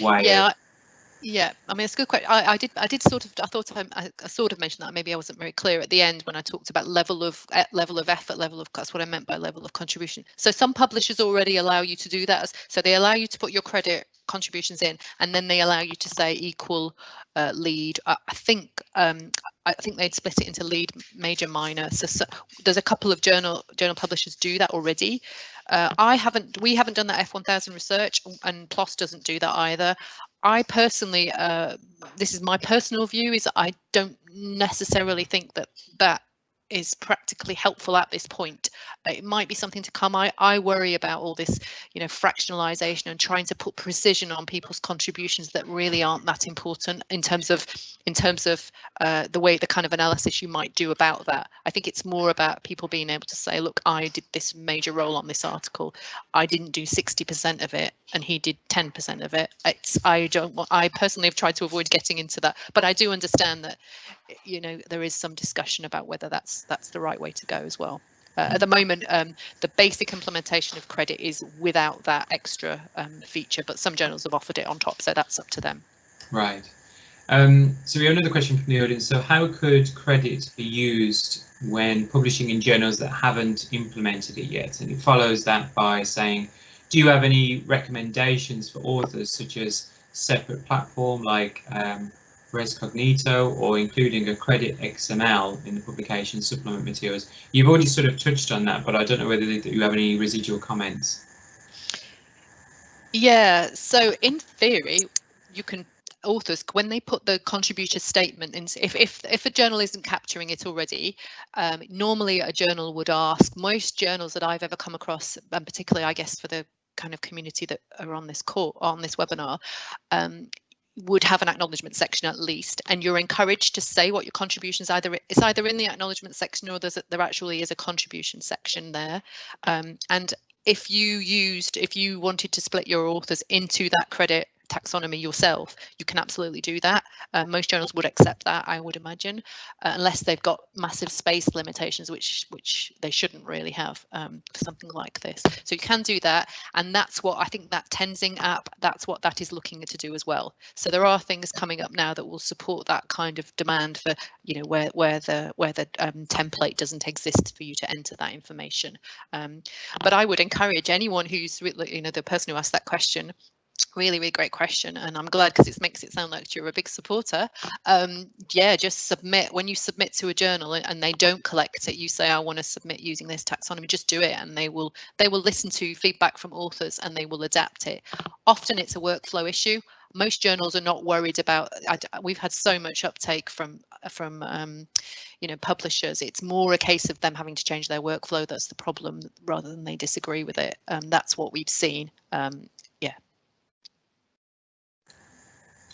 way. Yeah, I mean, it's a good question. I sort of mentioned that. Maybe I wasn't very clear at the end when I talked about level of effort, that's what I meant by level of contribution. So some publishers already allow you to do that. So they allow you to put your CRediT contributions in, and then they allow you to say equal lead. I think they'd split it into lead, major, minor. So there's a couple of journal publishers do that already. We haven't done that F1000 research, and PLOS doesn't do that either. I personally, this is my personal view, is I don't necessarily think that is practically helpful at this point. It might be something to come. I worry about all this, you know, fractionalization and trying to put precision on people's contributions that really aren't that important in terms of the kind of analysis you might do about that. I think it's more about people being able to say, look, I did this major role on this article. I didn't do 60% of it and he did 10% of it. I personally have tried to avoid getting into that, but I do understand that, you know, there is some discussion about whether that's the right way to go as well. At the moment, the basic implementation of CRediT is without that extra feature, but some journals have offered it on top, so that's up to them. Right. So we have another question from the audience. So how could CRediT be used when publishing in journals that haven't implemented it yet? And it follows that by saying, do you have any recommendations for authors, such as separate platform like Res Cognito, or including a CRediT XML in the publication supplement materials? You've already sort of touched on that, but I don't know whether you have any residual comments. Yeah, so in theory, you can authors, when they put the contributor statement in, if a journal isn't capturing it already, normally a journal would ask, most journals that I've ever come across, and particularly I guess for the kind of community that are on this webinar, would have an acknowledgement section at least, and you're encouraged to say what your contributions it's either in the acknowledgement section, or there actually is a contribution section there. And if you wanted to split your authors into that CRediT taxonomy yourself, you can absolutely do that. Most journals would accept that, I would imagine, unless they've got massive space limitations, which they shouldn't really have for something like this. So you can do that, and that's what I think that Tenzing app, that's what that is looking to do as well. So there are things coming up now that will support that kind of demand for, you know, where the template doesn't exist for you to enter that information. But I would encourage anyone who's, you know, the person who asked that question, really great question, and I'm glad, because it makes it sound like you're a big supporter. Yeah, just submit. When you submit to a journal and they don't collect it, you say, I want to submit using this taxonomy, just do it, and they will listen to feedback from authors and they will adapt it. Often it's a workflow issue. Most journals are not worried about, we've had so much uptake from you know, publishers. It's more a case of them having to change their workflow that's the problem, rather than they disagree with it. That's what we've seen. Yeah.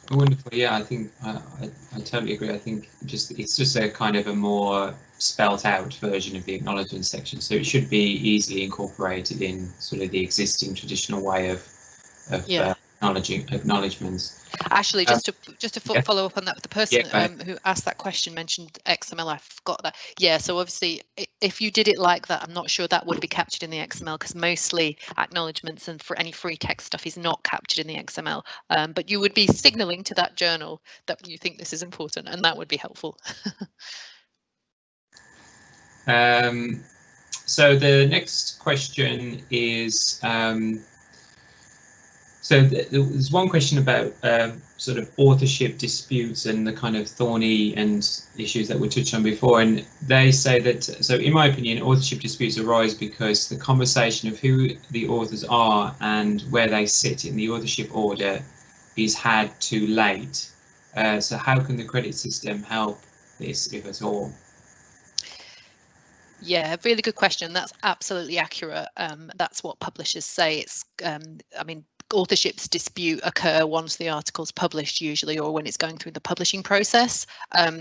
Wonderful. Yeah, I think I totally agree. I think it's just a kind of a more spelt out version of the acknowledgement section, so it should be easily incorporated in sort of the existing traditional way of Yeah. acknowledgements. Actually, just to Yeah. follow up on that, the person who asked that question mentioned XML. I forgot that. Yeah, so obviously, if you did it like that, I'm not sure that would be captured in the XML, because mostly acknowledgements and for any free text stuff is not captured in the XML. But you would be signaling to that journal that you think this is important, and that would be helpful. So the next question is, so there's one question about sort of authorship disputes and the kind of thorny and issues that we touched on before, and they say that, so in my opinion, authorship disputes arise because the conversation of who the authors are and where they sit in the authorship order is had too late. So how can the CRediT system help this, if at all? Yeah, really good question. That's absolutely accurate. That's what publishers say. It's, I mean, authorships dispute occur once the article's published, usually, or when it's going through the publishing process.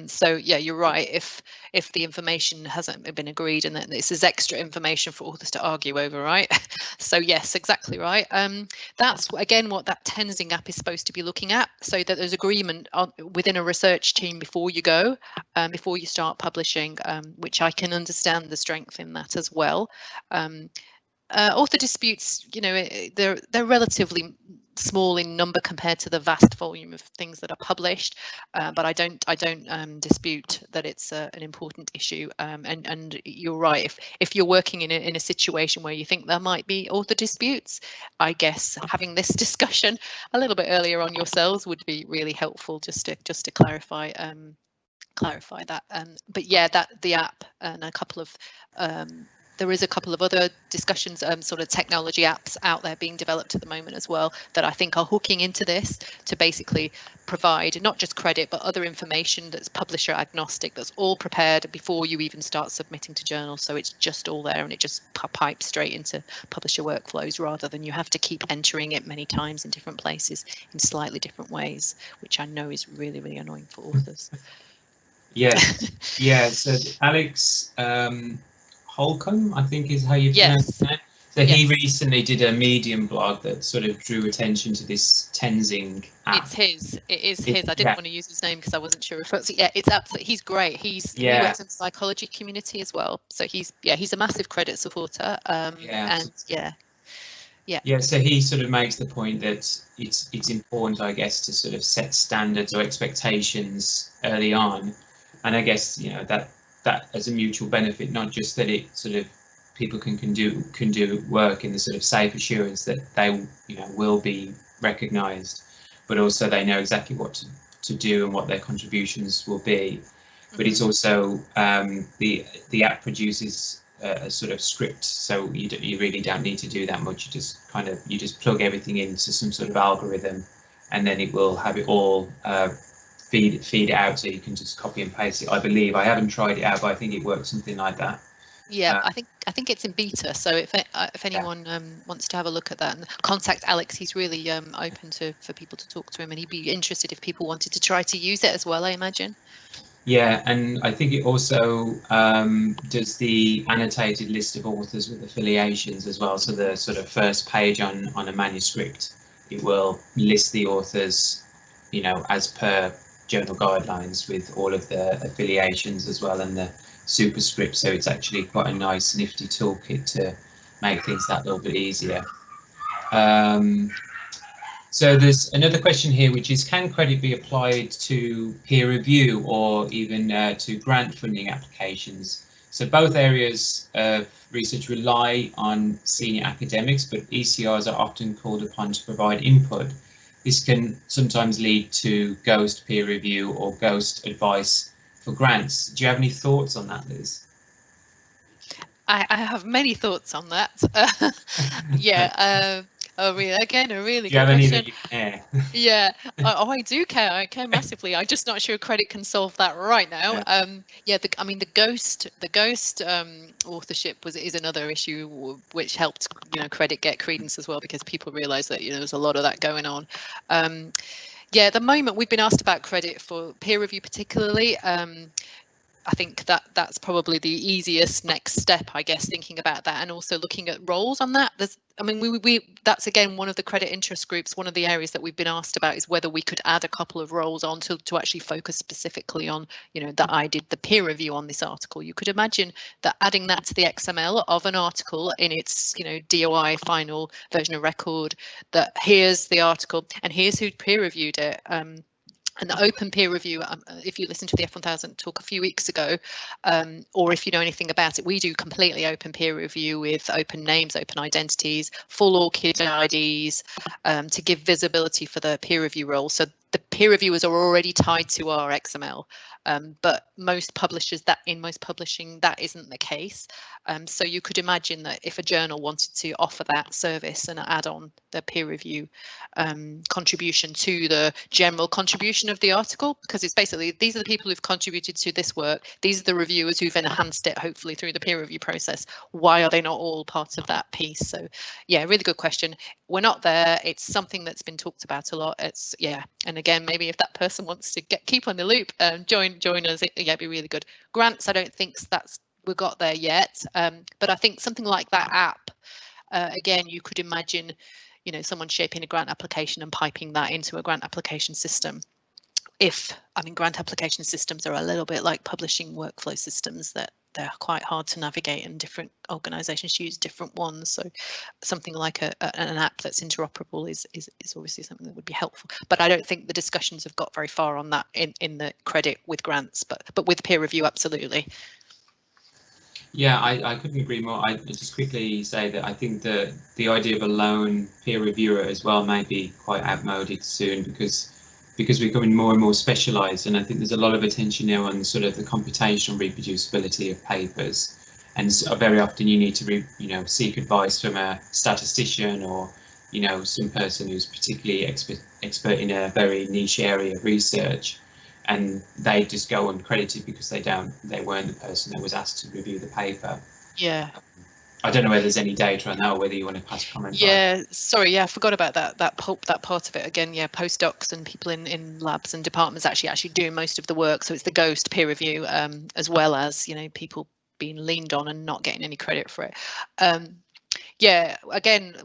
So yeah, you're right. If the information hasn't been agreed, and that this is extra information for authors to argue over, right? So yes, exactly right. That's again what that Tenzing app is supposed to be looking at, so that there's agreement within a research team before you go, before you start publishing, which I can understand the strength in that as well. Author disputes, you know, they're relatively small in number compared to the vast volume of things that are published, but I don't dispute that it's an important issue. And you're right. If you're working in a situation where you think there might be author disputes, I guess having this discussion a little bit earlier on yourselves would be really helpful, just to clarify that. But yeah, the app and a couple of there is a couple of other discussions, sort of technology apps out there being developed at the moment as well, that I think are hooking into this to basically provide not just CRediT, but other information that's publisher agnostic, that's all prepared before you even start submitting to journals. So it's just all there, and it just pipes straight into publisher workflows, rather than you have to keep entering it many times in different places in slightly different ways, which I know is really, really annoying for authors. Yes. Yeah. So Alex Holcomb, I think is how you pronounce that. So he recently did a Medium blog that sort of drew attention to this Tenzing app. It is his. I didn't want to use his name because I wasn't sure if it's, it's absolutely, he's great. He works in the psychology community as well. So he's a massive CRediT supporter. So he sort of makes the point that it's important, I guess, to sort of set standards or expectations early on, and I guess that as a mutual benefit, not just that it sort of people can do work in the sort of safe assurance that they will be recognised, but also they know exactly what to do and what their contributions will be. But it's also the app produces a sort of script, so you really don't need to do that much. You just plug everything into some sort of algorithm, and then it will have it all feed it out, so you can just copy and paste it. I believe, I haven't tried it out, but I think it works something like that. Yeah, I think it's in beta. So if anyone wants to have a look at that, and contact Alex, he's really open for people to talk to him, and he'd be interested if people wanted to try to use it as well, I imagine. Yeah, and I think it also does the annotated list of authors with affiliations as well. So the sort of first page on a manuscript, it will list the authors, as per journal guidelines, with all of the affiliations as well, and the superscript. So it's actually quite a nice nifty toolkit to make things that little bit easier. So there's another question here, which is, can CRediT be applied to peer review or even to grant funding applications? So both areas of research rely on senior academics, but ECRs are often called upon to provide input. This can sometimes lead to ghost peer review or ghost advice for grants. Do you have any thoughts on that, Liz? I have many thoughts on that. A really good question. Yeah, I do care. I care massively. I'm just not sure CRediT can solve that right now. The ghost authorship is another issue which helped CRediT get credence as well, because people realise that there's a lot of that going on. At the moment we've been asked about CRediT for peer review particularly. I think that's probably the easiest next step, I guess, thinking about that, and also looking at roles on that. That's again one of the CRediT interest groups. One of the areas that we've been asked about is whether we could add a couple of roles on to actually focus specifically on, that I did the peer review on this article. You could imagine that adding that to the XML of an article in its, DOI final version of record, that here's the article and here's who peer reviewed it. And the open peer review, if you listen to the F1000 talk a few weeks ago, or if you know anything about it, we do completely open peer review with open names, open identities, full ORCID IDs, to give visibility for the peer review role. So the peer reviewers are already tied to our XML, but most publishers, in most publishing, that isn't the case. So you could imagine that if a journal wanted to offer that service and add on the peer review contribution to the general contribution of the article, because it's basically, these are the people who've contributed to this work, these are the reviewers who've enhanced it hopefully through the peer review process, why are they not all part of that piece? So yeah, really good question. We're not there. It's something that's been talked about a lot. It's and again, maybe if that person wants to keep on the loop, join us, it'd be really good. Grants, I don't think we got there yet, but I think something like that app, again, you could imagine someone shaping a grant application and piping that into a grant application system. Grant application systems are a little bit like publishing workflow systems, that they're quite hard to navigate and different organizations use different ones. So something like an app that's interoperable is obviously something that would be helpful. But I don't think the discussions have got very far on that in the CRediT with grants, but with peer review, absolutely. Yeah, I couldn't agree more. I just quickly say that I think the idea of a lone peer reviewer as well may be quite outmoded soon, because we're becoming more and more specialised, and I think there's a lot of attention now on sort of the computational reproducibility of papers, and very often you need to seek advice from a statistician or some person who's particularly expert in a very niche area of research, and they just go uncredited because they weren't the person that was asked to review the paper. Yeah. I don't know whether there's any data on that, or whether you want to pass comment. Yeah, sorry, I forgot about that part of it again. Yeah, postdocs and people in labs and departments actually doing most of the work. So it's the ghost peer review, as well as people being leaned on and not getting any credit for it. yeah, again,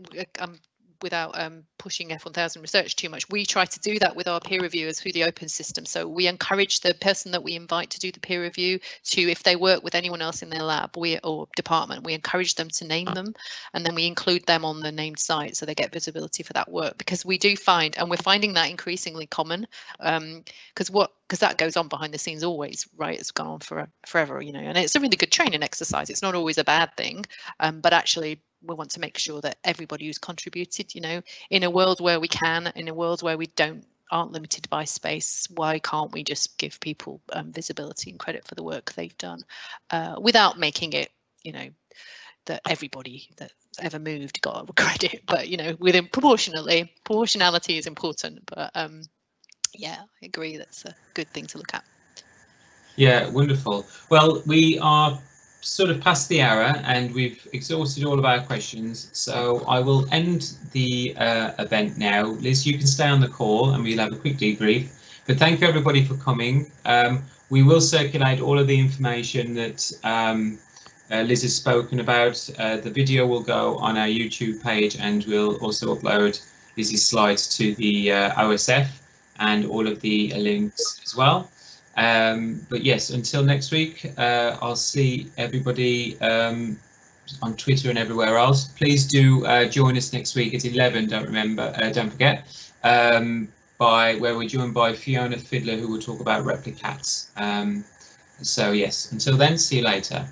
without pushing F1000 research too much, we try to do that with our peer reviewers through the open system. So we encourage the person that we invite to do the peer review to, if they work with anyone else in their lab or department, we encourage them to name them, and then we include them on the named site so they get visibility for that work, because we do find, and we're finding that increasingly common, because that goes on behind the scenes always, right? It's gone on for forever, you know, and it's a really good training exercise. It's not always a bad thing, but actually we want to make sure that everybody who's contributed, you know, in a world where we can, in a world where we aren't limited by space, why can't we just give people visibility and credit for the work they've done, without making it, you know, that everybody that ever moved got a credit, but, you know, within proportionality is important. But yeah, I agree, that's a good thing to look at. Yeah, wonderful. Well, we are sort of past the hour and we've exhausted all of our questions, so I will end the event now. Liz, you can stay on the call and we'll have a quick debrief, but thank you everybody for coming. We will circulate all of the information that Liz has spoken about. The video will go on our YouTube page, and we'll also upload Liz's slides to the OSF and all of the links as well. But yes, until next week, I'll see everybody on Twitter and everywhere else. Please do join us next week at 11. Don't forget, where we're joined by Fiona Fiddler, who will talk about replicats. So yes, until then, see you later.